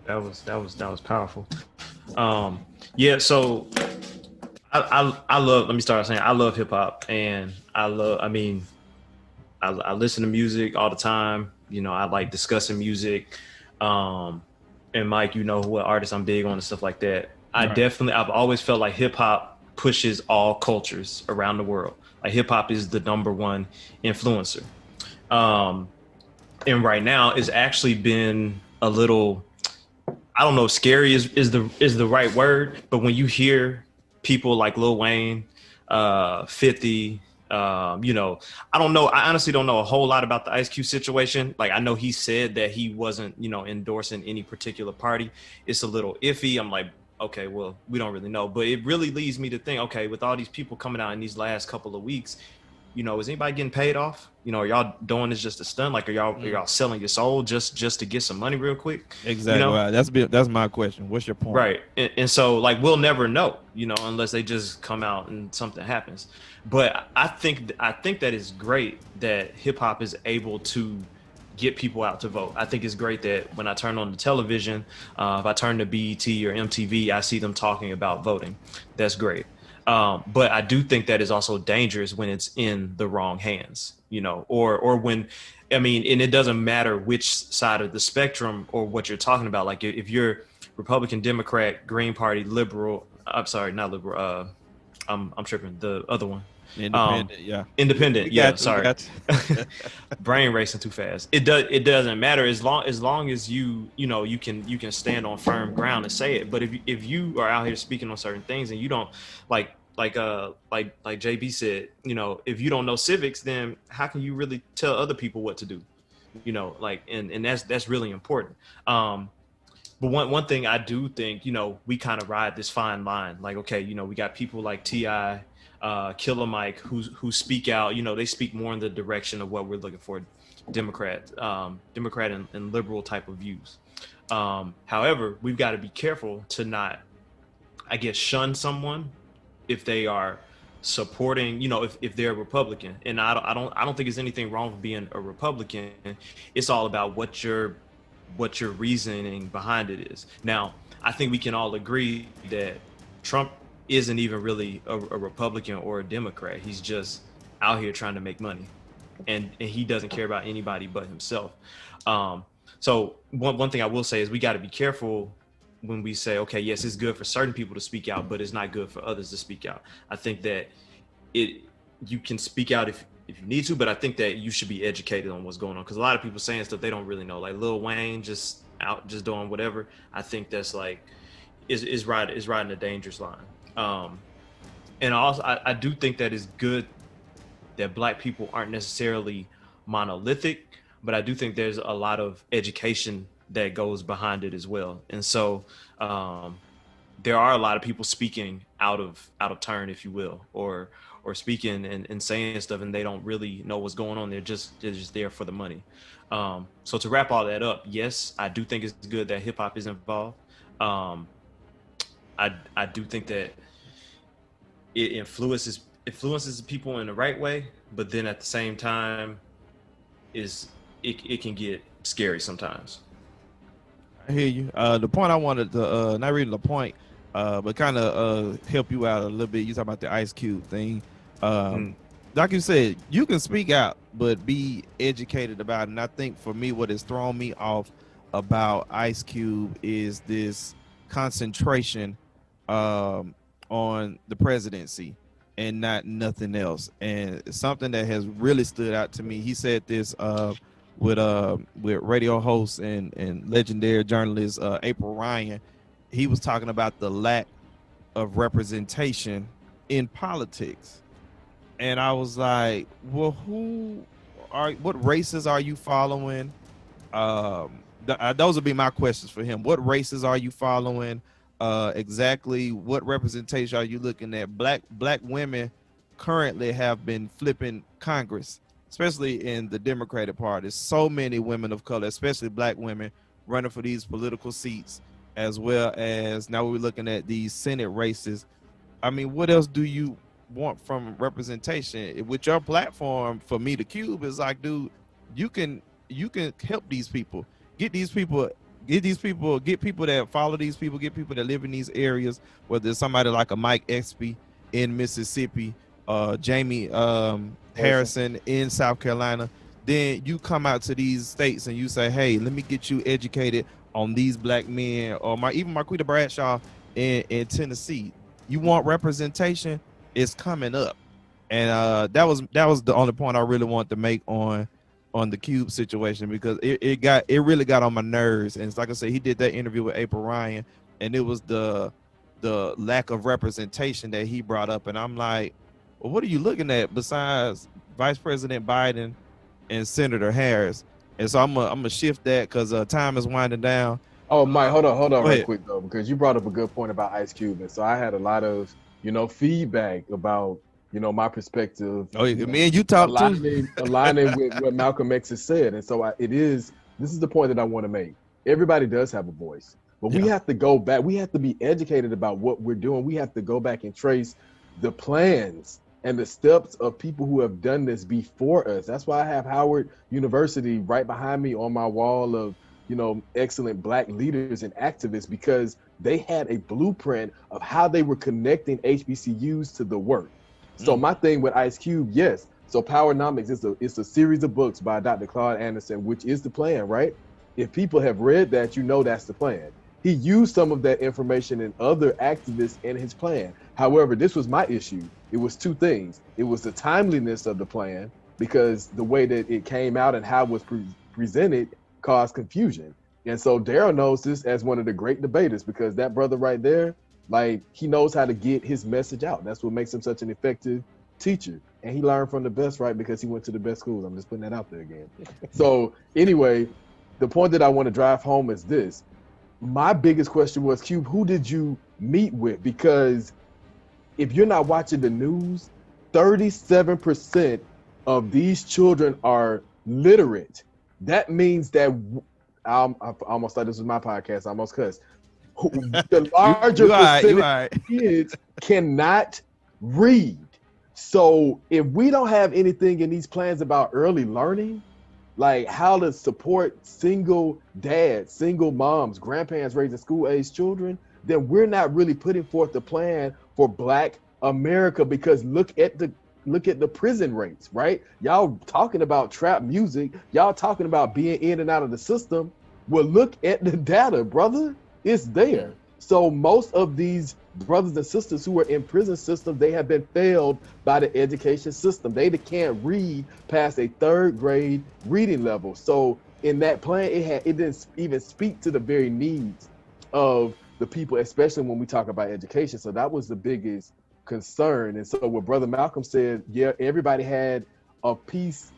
that was powerful. Yeah, so I love, let me start saying I love hip hop, and I listen to music all the time. I like discussing music. And Mike, what artists I'm big on and stuff like that. I've always felt like hip hop pushes all cultures around the world. Like hip hop is the number one influencer. And right now it's actually been a little, I don't know if scary is the right word, but when you hear people like Lil Wayne, 50, I don't know. I honestly don't know a whole lot about the Ice Cube situation. Like, I know he said that he wasn't, endorsing any particular party. It's a little iffy. I'm like, okay, well, we don't really know. But it really leads me to think, okay, with all these people coming out in these last couple of weeks, is anybody getting paid off? Are y'all doing this just a stunt? Like, are y'all selling your soul just to get some money real quick? Exactly. Right. That's my question. What's your point? Right. And so, like, we'll never know, unless they just come out and something happens. But I think that is great that hip hop is able to get people out to vote. I think it's great that when I turn on the television, if I turn to BET or MTV, I see them talking about voting. That's great. But I do think that is also dangerous when it's in the wrong hands, or when, and it doesn't matter which side of the spectrum or what you're talking about. Like, if you're Republican, Democrat, Green Party, liberal, I'm sorry, not liberal. I'm tripping. The other one. Independent. Yeah. Sorry. Brain racing too fast. It doesn't matter as long as you can stand on firm ground and say it. But if you are out here speaking on certain things and you don't like JB said, if you don't know civics, then how can you really tell other people what to do? And that's really important. But one thing I do think, we kind of ride this fine line. Like, okay, we got people like T.I., Killer Mike, who speak out. You know, they speak more in the direction of what we're looking for, Democrat and liberal type of views. However, we've got to be careful to not, I guess, shun someone if they are supporting, you know, if they're a Republican. And I don't think there's anything wrong with being a Republican. It's all about what your reasoning behind it is. Now, I think we can all agree that Trump isn't even really a Republican or a Democrat. He's just out here trying to make money, and he doesn't care about anybody but himself. So one thing I will say is we got to be careful when we say, okay, yes, it's good for certain people to speak out, but it's not good for others to speak out. I think that you can speak out if you need to, but I think that you should be educated on what's going on, because a lot of people saying stuff they don't really know, like Lil Wayne just out just doing whatever. I think that's like is riding a dangerous line. And also I do think that it's good that Black people aren't necessarily monolithic, but I do think there's a lot of education that goes behind it as well. And so there are a lot of people speaking out of turn, if you will, or speaking and saying stuff, and they don't really know what's going on. They're just there for the money. So to wrap all that up, yes, I do think it's good that hip hop is involved. I do think that it influences people in the right way, but then at the same time, it can get scary sometimes. I hear you. The point I wanted to not really the point, but kind of help you out a little bit. You talk about the Ice Cube thing. Like you said, you can speak out, but be educated about it. And I think for me, what has thrown me off about Ice Cube is this concentration on the presidency and not nothing else. And something that has really stood out to me, he said this with radio host and legendary journalist April Ryan. He was talking about the lack of representation in politics. And I was like, well, what races are you following? Those would be my questions for him. What races are you following? Exactly what representation are you looking at? Black women currently have been flipping Congress, especially in the Democratic Party. So many women of color, especially Black women, running for these political seats, as well as now we're looking at these Senate races. I mean, what else do you want from representation? With your platform, for me, the Cube is like, dude, you can help these people, get people that follow these people, get people that live in these areas, whether it's somebody like a Mike Espy in Mississippi, Jamie Harrison in South Carolina. Then you come out to these states and you say, hey, let me get you educated on these Black men, or even Marquita Bradshaw in Tennessee. You want representation? It's coming up. And that was the only point I really wanted to make on the Cube situation, because it really got on my nerves. And it's like I said, he did that interview with April Ryan, and it was the lack of representation that he brought up. And I'm like, well, what are you looking at besides Vice President Biden and Senator Harris? And so I'm gonna shift that because time is winding down. Oh, Mike, hold on real quick though, because you brought up a good point about Ice Cube, and so I had a lot of feedback about my perspective. Oh, me and you talk too. Aligning with what Malcolm X has said, and so this is the point that I want to make. Everybody does have a voice, but we have to go back. We have to be educated about what we're doing. We have to go back and trace the plans and the steps of people who have done this before us. That's why I have Howard University right behind me on my wall of excellent Black leaders and activists, because they had a blueprint of how they were connecting HBCUs to the work. So my thing with Ice Cube, yes. So Powernomics is a series of books by Dr. Claude Anderson, which is the plan, right? If people have read that, that's the plan. He used some of that information and other activists in his plan. However, this was my issue. It was two things. It was the timeliness of the plan, because the way that it came out and how it was presented caused confusion. And so Daryl knows this as one of the great debaters, because that brother right there, like, he knows how to get his message out. That's what makes him such an effective teacher. And he learned from the best, right? Because he went to the best schools. I'm just putting that out there again. So anyway, the point that I want to drive home is this. My biggest question was, Cube, who did you meet with? Because if you're not watching the news, 37% of these children are literate. That means that I almost thought this was my podcast. I almost cussed. The larger you all right, percentage you all right. of kids cannot read. So if we don't have anything in these plans about early learning, like how to support single dads, single moms, grandparents raising school-age children, then we're not really putting forth the plan for Black America. Because look at the prison rates, right? Y'all talking about trap music, y'all talking about being in and out of the system. Well, look at the data, brother. It's there. So most of these brothers and sisters who are in prison systems, they have been failed by the education system. They can't read past a 3rd grade reading level. So in that plan, it didn't even speak to the very needs of the people, especially when we talk about education. So that was the biggest concern. And so what Brother Malcolm said, yeah, everybody had a piece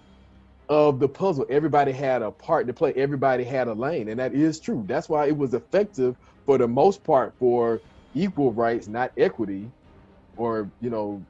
of the puzzle. Everybody had a part to play. Everybody had a lane. And that is true. That's why it was effective for the most part for equal rights, not equity, or, you know,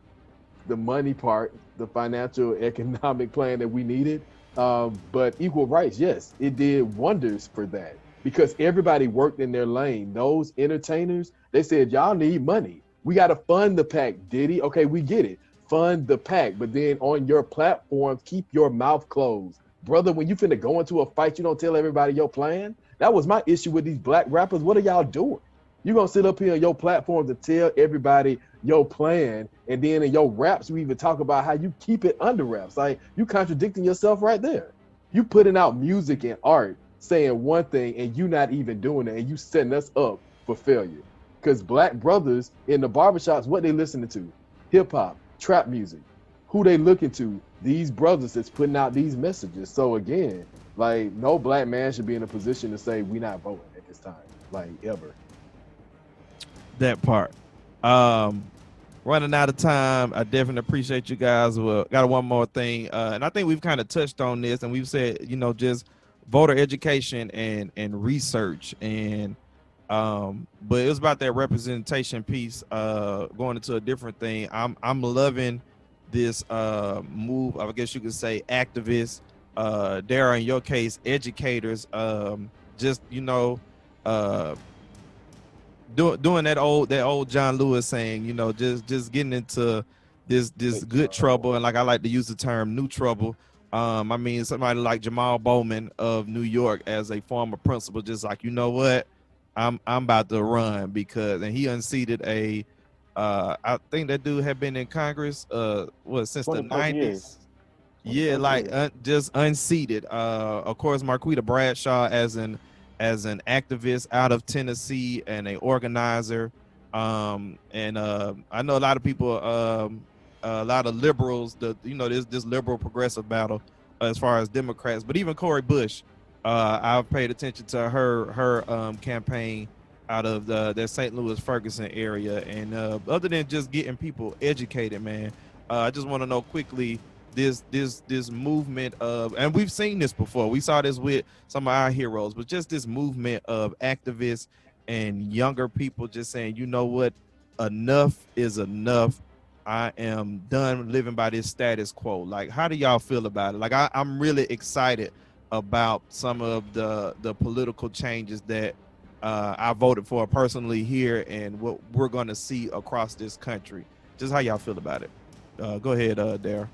the money part, the financial economic plan that we needed. But equal rights, yes, it did wonders for that because everybody worked in their lane. Those entertainers, they said, y'all need money. We got to fund the pack, Diddy. Okay, we get it. Fund the pack, but then on your platforms, keep your mouth closed. Brother, when you finna go into a fight, you don't tell everybody your plan. That was my issue with these Black rappers. What are y'all doing? You gonna sit up here on your platform to tell everybody your plan, and then in your raps, you even talk about how you keep it under wraps. Like, you contradicting yourself right there. You putting out music and art, saying one thing, and you not even doing it, and you setting us up for failure. Because Black brothers in the barbershops, what they listening to? Hip hop, trap music. Who they looking to? These brothers that's putting out these messages. So again, like, no Black man should be in a position to say we not voting at this time, like, ever. That part. Running out of time. I definitely appreciate you guys. Well, got one more thing, and I think we've kind of touched on this, and we've said, you know, just voter education and research, and but it was about that representation piece. Going into a different thing. I'm loving this move. I guess you could say activists. There are, in your case, educators. Just, you know, doing that old John Lewis saying, you know, just getting into this good trouble, and like I like to use the term new trouble. I mean, somebody like Jamal Bowman of New York as a former principal, just like, you know what, I'm about to run, because, and he unseated a I think that dude had been in Congress since the 90s years. Yeah, like just unseated. Of course, Marquita Bradshaw as an activist out of Tennessee and an organizer. I know a lot of people, a lot of liberals, this liberal progressive battle as far as Democrats, but even Cori Bush, I've paid attention to her campaign out of the St. Louis Ferguson area. And other than just getting people educated, man, I just want to know quickly, this movement of, and we've seen this before, we saw this with some of our heroes, but just this movement of activists and younger people just saying, you know what, enough is enough. I am done living by this status quo. Like, how do y'all feel about it? Like, I'm really excited about some of the political changes that I voted for personally here, and what we're going to see across this country. Just how y'all feel about it. Go ahead, Darryl.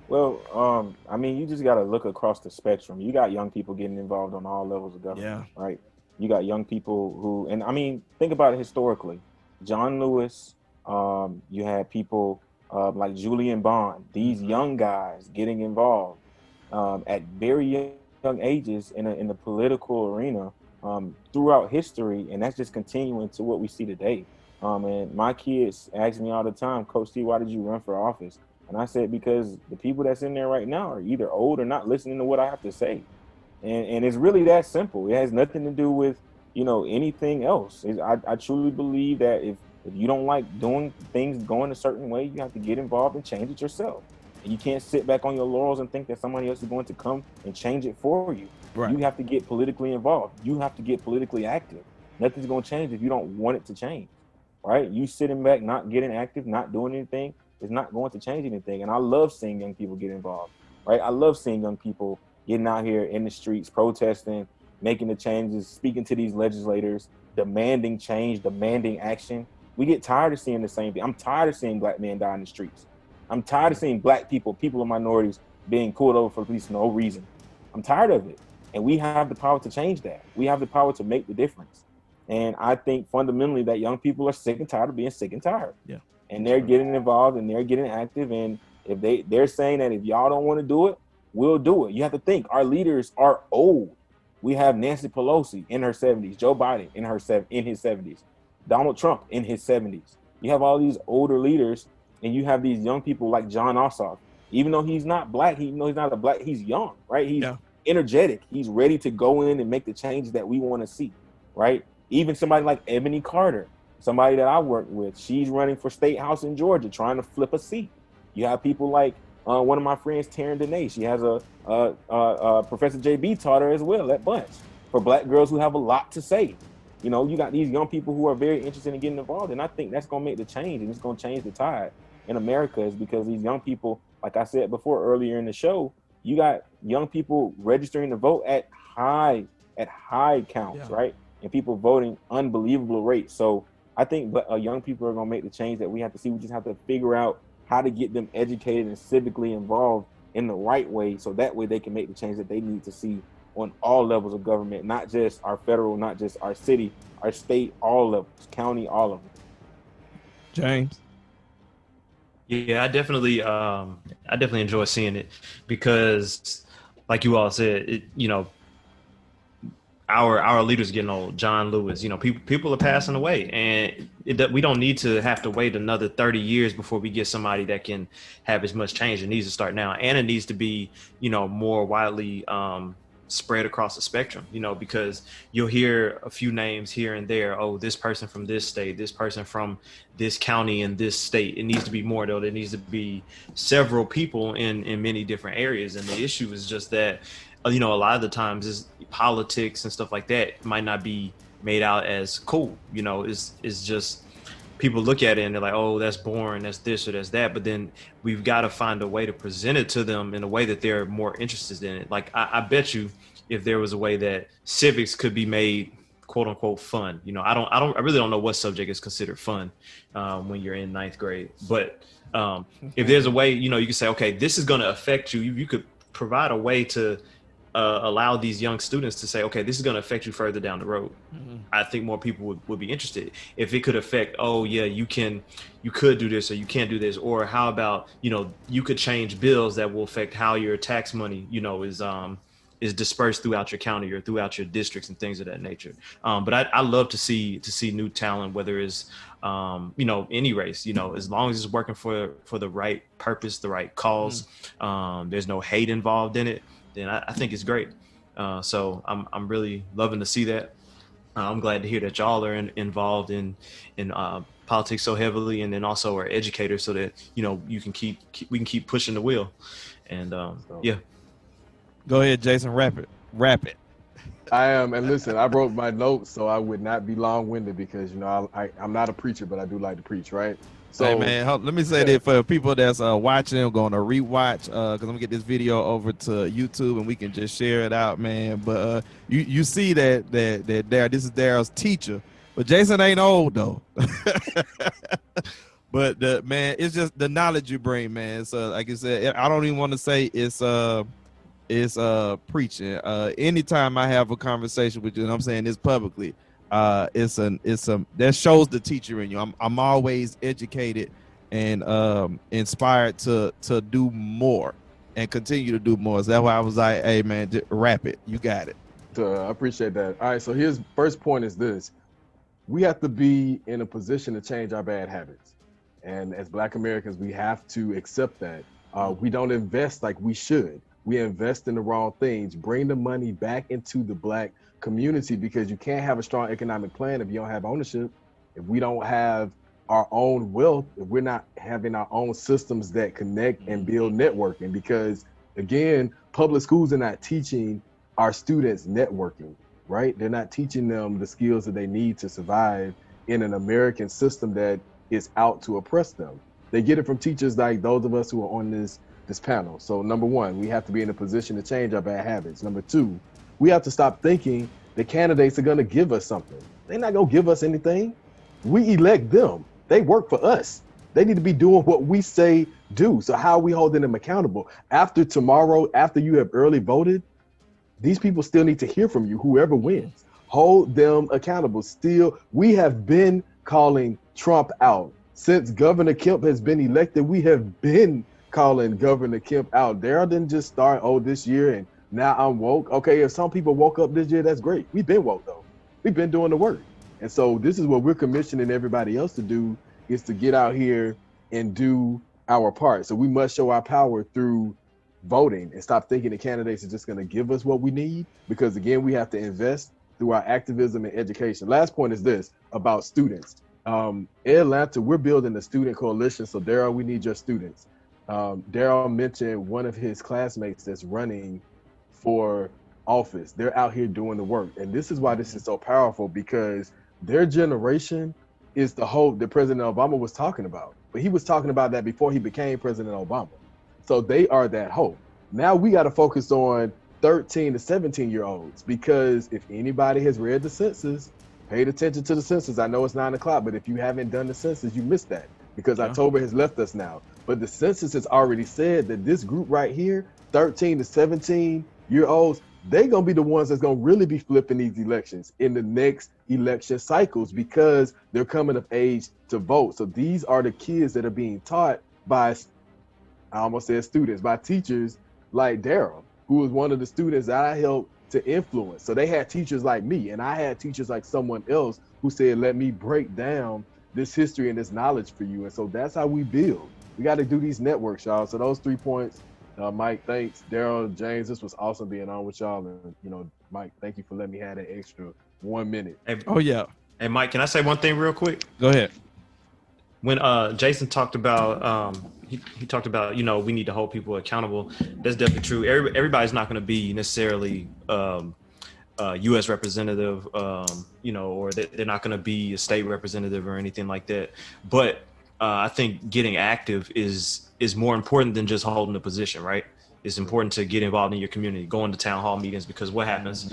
Well, I mean, you just got to look across the spectrum. You got young people getting involved on all levels of government, right? You got young people who, and I mean, think about it historically. John Lewis, you had people like Julian Bond, these young guys getting involved at very young ages in the political arena throughout history, and that's just continuing to what we see today. And my kids ask me all the time, Coach T, why did you run for office? And I said, because the people that's in there right now are either old or not listening to what I have to say. And it's really that simple. It has nothing to do with, anything else. I truly believe that if you don't like doing things going a certain way, you have to get involved and change it yourself. And you can't sit back on your laurels and think that somebody else is going to come and change it for you. Right. You have to get politically involved. You have to get politically active. Nothing's going to change if you don't want it to change. right? You sitting back, not getting active, not doing anything is not going to change anything. And I love seeing young people get involved, right? I love seeing young people getting out here in the streets, protesting, making the changes, speaking to these legislators, demanding change, demanding action. We get tired of seeing the same thing. I'm tired of seeing black men die in the streets. I'm tired of seeing black people, people of minorities, being pulled over for police for no reason. I'm tired of it. And we have the power to change that. We have the power to make the difference. And I think fundamentally that young people are sick and tired of being sick and tired. Yeah. And they're getting involved and they're getting active. And if they're saying that if y'all don't want to do it, we'll do it. You have to think our leaders are old. We have Nancy Pelosi in her 70s, Joe Biden in his 70s, Donald Trump in his 70s. You have all these older leaders, and you have these young people like Jon Ossoff. Even though he's not black, he's not a black, he's young, right? He's energetic. He's ready to go in and make the changes that we want to see, right? Even somebody like Ebony Carter, somebody that I work with, she's running for state house in Georgia, trying to flip a seat. You have people like one of my friends, Taryn Dene. She has Professor JB taught her as well at Bunch for black girls who have a lot to say. You know, you got these young people who are very interested in getting involved, and I think that's going to make the change, and it's going to change the tide in America, is because these young people, like I said before earlier in the show, you got young people registering to vote at high counts, right? And people voting unbelievable rates. So I think young people are going to make the change that we have to see. We just have to figure out how to get them educated and civically involved in the right way, so that way they can make the change that they need to see on all levels of government, not just our federal, not just our city, our state, all levels, county, all of them. James? Yeah, I definitely enjoy seeing it because, like you all said, our leaders getting old. John Lewis, people are passing away, and we don't need to have to wait another 30 years before we get somebody that can have as much change. It needs to start now, and it needs to be, more widely spread across the spectrum, because you'll hear a few names here and there. Oh, this person from this state, this person from this county in this state. It needs to be more, though. There needs to be several people in many different areas. And the issue is just that, a lot of the times is politics and stuff like that might not be made out as cool. It's just people look at it and they're like, oh, that's boring, that's this or that's that. But then we've got to find a way to present it to them in a way that they're more interested in it. Like I bet you if there was a way that civics could be made quote unquote fun, I really don't know what subject is considered fun when you're in ninth grade. But if there's a way, you can say, okay, this is going to affect you. You could provide a way to allow these young students to say, okay, this is going to affect you further down the road. Mm-hmm. I think more people would be interested if it could affect, oh yeah, you could do this or you can't do this. Or how about, you could change bills that will affect how your tax money, is dispersed throughout your county or throughout your districts and things of that nature. But I love to see new talent, whether it's, any race, as long as it's working for the right purpose, the right cause, there's no hate involved in it, then I think it's great. So I'm really loving to see that. I'm glad to hear that y'all are involved in politics so heavily, and then also are educators, so that we can keep pushing the wheel. And yeah. Go ahead, Jason. Wrap it. I am, and listen, I wrote my notes so I would not be long-winded because I'm not a preacher, but I do like to preach, right? So, hey man, let me say that for people that's watching, going to rewatch, because I'm gonna get this video over to YouTube and we can just share it out, man. But you see that this is Daryl's teacher, but Jason ain't old though. But man, it's just the knowledge you bring, man. So like I said, I don't even want to say it's preaching. Anytime I have a conversation with you, and I'm saying this publicly, that shows the teacher in you. I'm always educated and inspired to do more and continue to do more. So that's why I was like, hey man, just wrap it. You got it. I appreciate that. All right, so here's first point is this: we have to be in a position to change our bad habits, and as Black Americans, we have to accept that. We don't invest like we should. We invest in the wrong things. Bring the money back into the Black community, because you can't have a strong economic plan if you don't have ownership. If we don't have our own wealth, if we're not having our own systems that connect and build networking, because again, public schools are not teaching our students networking, right? They're not teaching them the skills that they need to survive in an American system that is out to oppress them. They get it from teachers like those of us who are on this panel. So number one, we have to be in a position to change our bad habits. Number two, we have to stop thinking the candidates are going to give us something. They're not going to give us anything. We elect them. They work for us. They need to be doing what we say do. So how are we holding them accountable? After tomorrow, after you have early voted, these people still need to hear from you, whoever wins. Hold them accountable. Still, we have been calling Trump out. Since Governor Kemp has been elected, we have been calling Governor Kemp out. Daryl didn't just start, this year and now I'm woke. Okay, if some people woke up this year, that's great. We've been woke though. We've been doing the work. And so this is what we're commissioning everybody else to do, is to get out here and do our part. So we must show our power through voting and stop thinking the candidates are just going to give us what we need, because again, we have to invest through our activism and education. Last point is this about students. In Atlanta, we're building a student coalition. So Daryl, we need your students. Daryl mentioned one of his classmates that's running for office. They're out here doing the work. And this is why this is so powerful, because their generation is the hope that President Obama was talking about. But he was talking about that before he became President Obama. So they are that hope. Now we got to focus on 13 to 17-year-olds, because if anybody has read the census, paid attention to the census, I know it's 9 o'clock, but if you haven't done the census, you missed that, because October has left us now. But the census has already said that this group right here, 13 to 17-year-olds, they're going to be the ones that's going to really be flipping these elections in the next election cycles, because they're coming of age to vote. So these are the kids that are being taught by, I almost said students, by teachers like Daryl, who was one of the students that I helped to influence. So they had teachers like me, and I had teachers like someone else who said, let me break down this history and this knowledge for you. And so that's how we build. We got to do these networks, y'all. So those 3 points, Mike, thanks. Daryl, James, this was awesome being on with y'all. And, Mike, thank you for letting me have that extra 1 minute. Hey, Oh, yeah. Hey, Mike, can I say one thing real quick? Go ahead. When Jason talked about, he talked about, we need to hold people accountable. That's definitely true. Everybody's not going to be necessarily U.S. representative, or they're not going to be a state representative or anything like that. But I think getting active is more important than just holding a position, right? It's important to get involved in your community, going to town hall meetings, because what happens,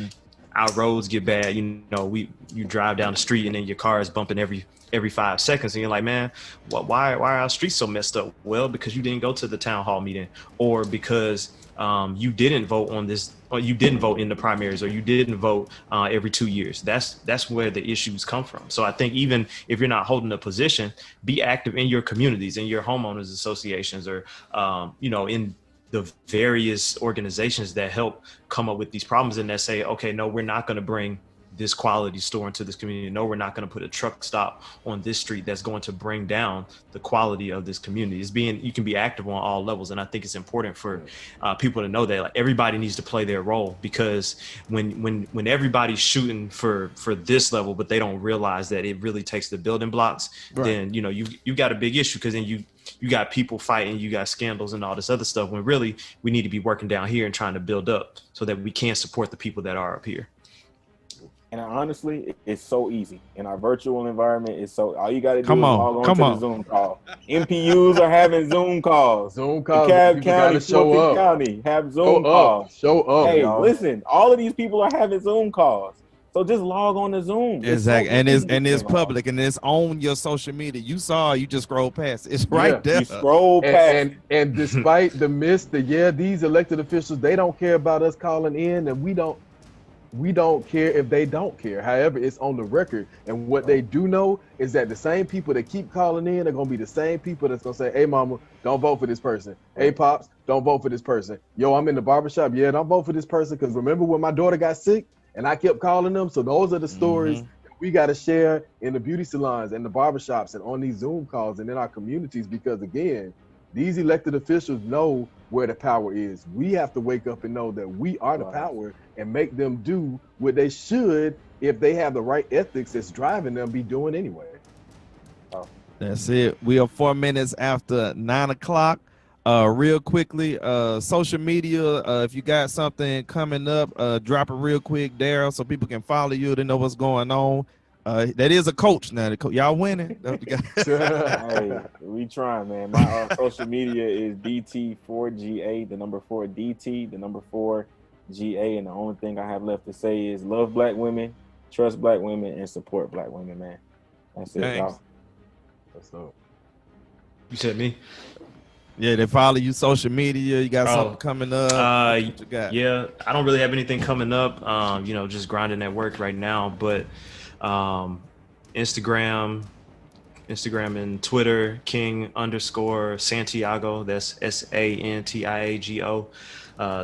our roads get bad. You drive down the street and then your car is bumping every 5 seconds, and you're like, man, why are our streets so messed up? Well, because you didn't go to the town hall meeting, or because you didn't vote on this, or you didn't vote in the primaries, or you didn't vote every 2 years. That's where the issues come from. So I think even if you're not holding a position, be active in your communities, in your homeowners associations, or in the various organizations that help come up with these problems, and that say, okay, no, we're not going to bring this quality store into this community. No, we're not going to put a truck stop on this street that's going to bring down the quality of this community. You can be active on all levels. And I think it's important for people to know that, like, everybody needs to play their role, because when everybody's shooting for this level, but they don't realize that it really takes the building blocks, right, then, you got a big issue, because then you got people fighting, you got scandals and all this other stuff, when really we need to be working down here and trying to build up so that we can support the people that are up here. And honestly, it's so easy in our virtual environment. It's so, all you got to do is log on to the Zoom call. MPUs are having Zoom calls. Zoom calls. DeKalb County, Fulton County have Zoom calls. Show up. Hey, y'all. Listen, all of these people are having Zoom calls. So just log on to Zoom. Exactly. And it's public, and it's on your social media. You just scroll past. It's right there. You scroll past. And despite the myths that, these elected officials, they don't care about us calling in, and we don't care if they don't care. However, it's on the record. And what they do know is that the same people that keep calling in are going to be the same people that's going to say, hey, mama, don't vote for this person. Hey, pops, don't vote for this person. Yo, I'm in the barbershop. Yeah, don't vote for this person, because remember when my daughter got sick and I kept calling them? So those are the stories that we got to share in the beauty salons and the barbershops and on these Zoom calls and in our communities, because, again, these elected officials know where the power is. We have to wake up and know that we are the power and make them do what they should, if they have the right ethics that's driving them, be doing anyway. That's it. We are 4 minutes after 9 o'clock. Real quickly, social media, if you got something coming up, drop it real quick, Daryl, so people can follow you. They know what's going on. That is a coach now. Y'all winning. Hey, we trying, man. My social media is DT4GA, the number 4 DT, the number 4 GA, and the only thing I have left to say is love black women, trust black women, and support black women, man. That's it, Thanks. y'all. That's dope. You said me? Yeah, they follow you social media. You got something coming up. What you got? Yeah, I don't really have anything coming up. Just grinding at work right now. But Instagram and Twitter, King_Santiago. That's SANTIAGO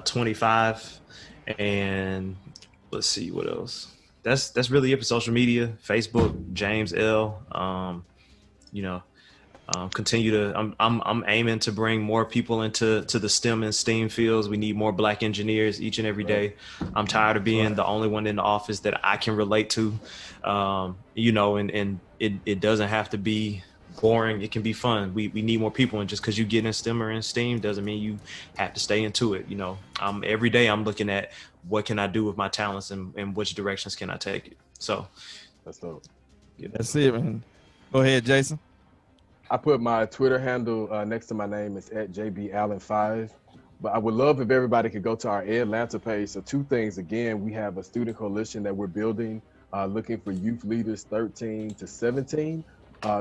25. And let's see what else. That's really it for social media. Facebook, James L. Continue to. I'm aiming to bring more people into the STEM and STEAM fields. We need more black engineers each and every day. I'm tired of being the only one in the office that I can relate to. And it doesn't have to be boring. It can be fun. We need more people, and just because you get in STEM or in STEAM doesn't mean you have to stay into it. Every day I'm looking at what can I do with my talents and which directions can I take it. So That's dope. That's it, man. Go ahead, Jason. I put my Twitter handle next to my name. It's at JBAllen5. But I would love if everybody could go to our Atlanta page. So 2 things. Again, we have a student coalition that we're building, looking for youth leaders 13 to 17.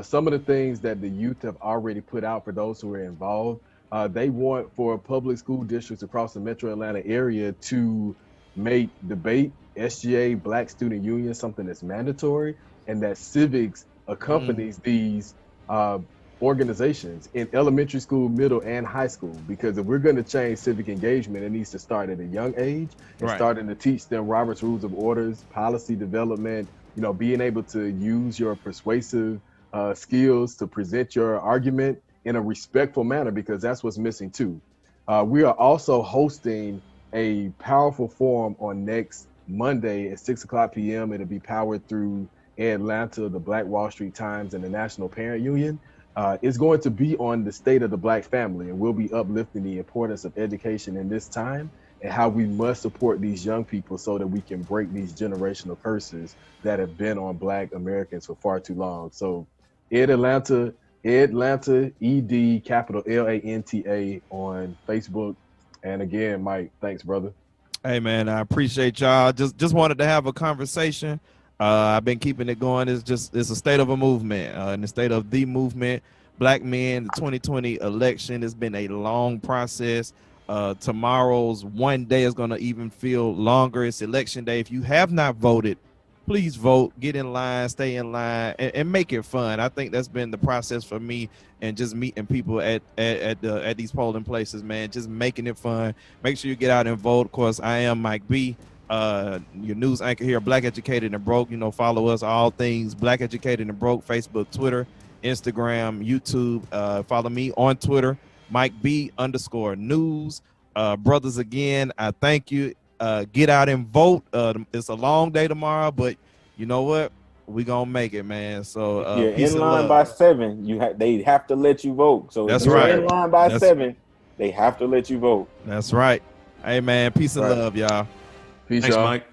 Some of the things that the youth have already put out for those who are involved, they want for public school districts across the metro Atlanta area to make debate, SGA, Black Student Union, something that's mandatory, and that civics accompanies these organizations in elementary school, middle, and high school. Because if we're going to change civic engagement, it needs to start at a young age and starting to teach them Robert's Rules of Orders, policy development, being able to use your persuasive skills to present your argument in a respectful manner, because that's what's missing too. We are also hosting a powerful forum on next Monday at 6:00 p.m. It'll be powered through Atlanta, the Black Wall Street Times, and the National Parent Union. It's going to be on the state of the Black family, and we'll be uplifting the importance of education in this time and how we must support these young people so that we can break these generational curses that have been on Black Americans for far too long. So Atlanta, ED, capital LANTA on Facebook. And again, Mike, thanks, brother. Hey, man, I appreciate y'all. Just wanted to have a conversation. I've been keeping it going. It's a state of a movement, in the state of the movement. Black men, the 2020 election has been a long process. Tomorrow's one day is going to even feel longer. It's election day. If you have not voted, please vote, get in line, stay in line, and make it fun. I think that's been the process for me, and just meeting people at these polling places, man, just making it fun. Make sure you get out and vote. Of course, I am Mike B, your news anchor here, Black Educated and Broke. Follow us, all things Black Educated and Broke, Facebook, Twitter, Instagram, YouTube. Follow me on Twitter, Mike B_news. Brothers, again, I thank you. Get out and vote. It's a long day tomorrow, but you know what? We gonna make it, man. So you're in line by 7. They have to let you vote. So that's if you're right. in line by 7, they have to let you vote. That's right. Hey, man, peace and love, y'all. Peace, Thanks, y'all. Mike.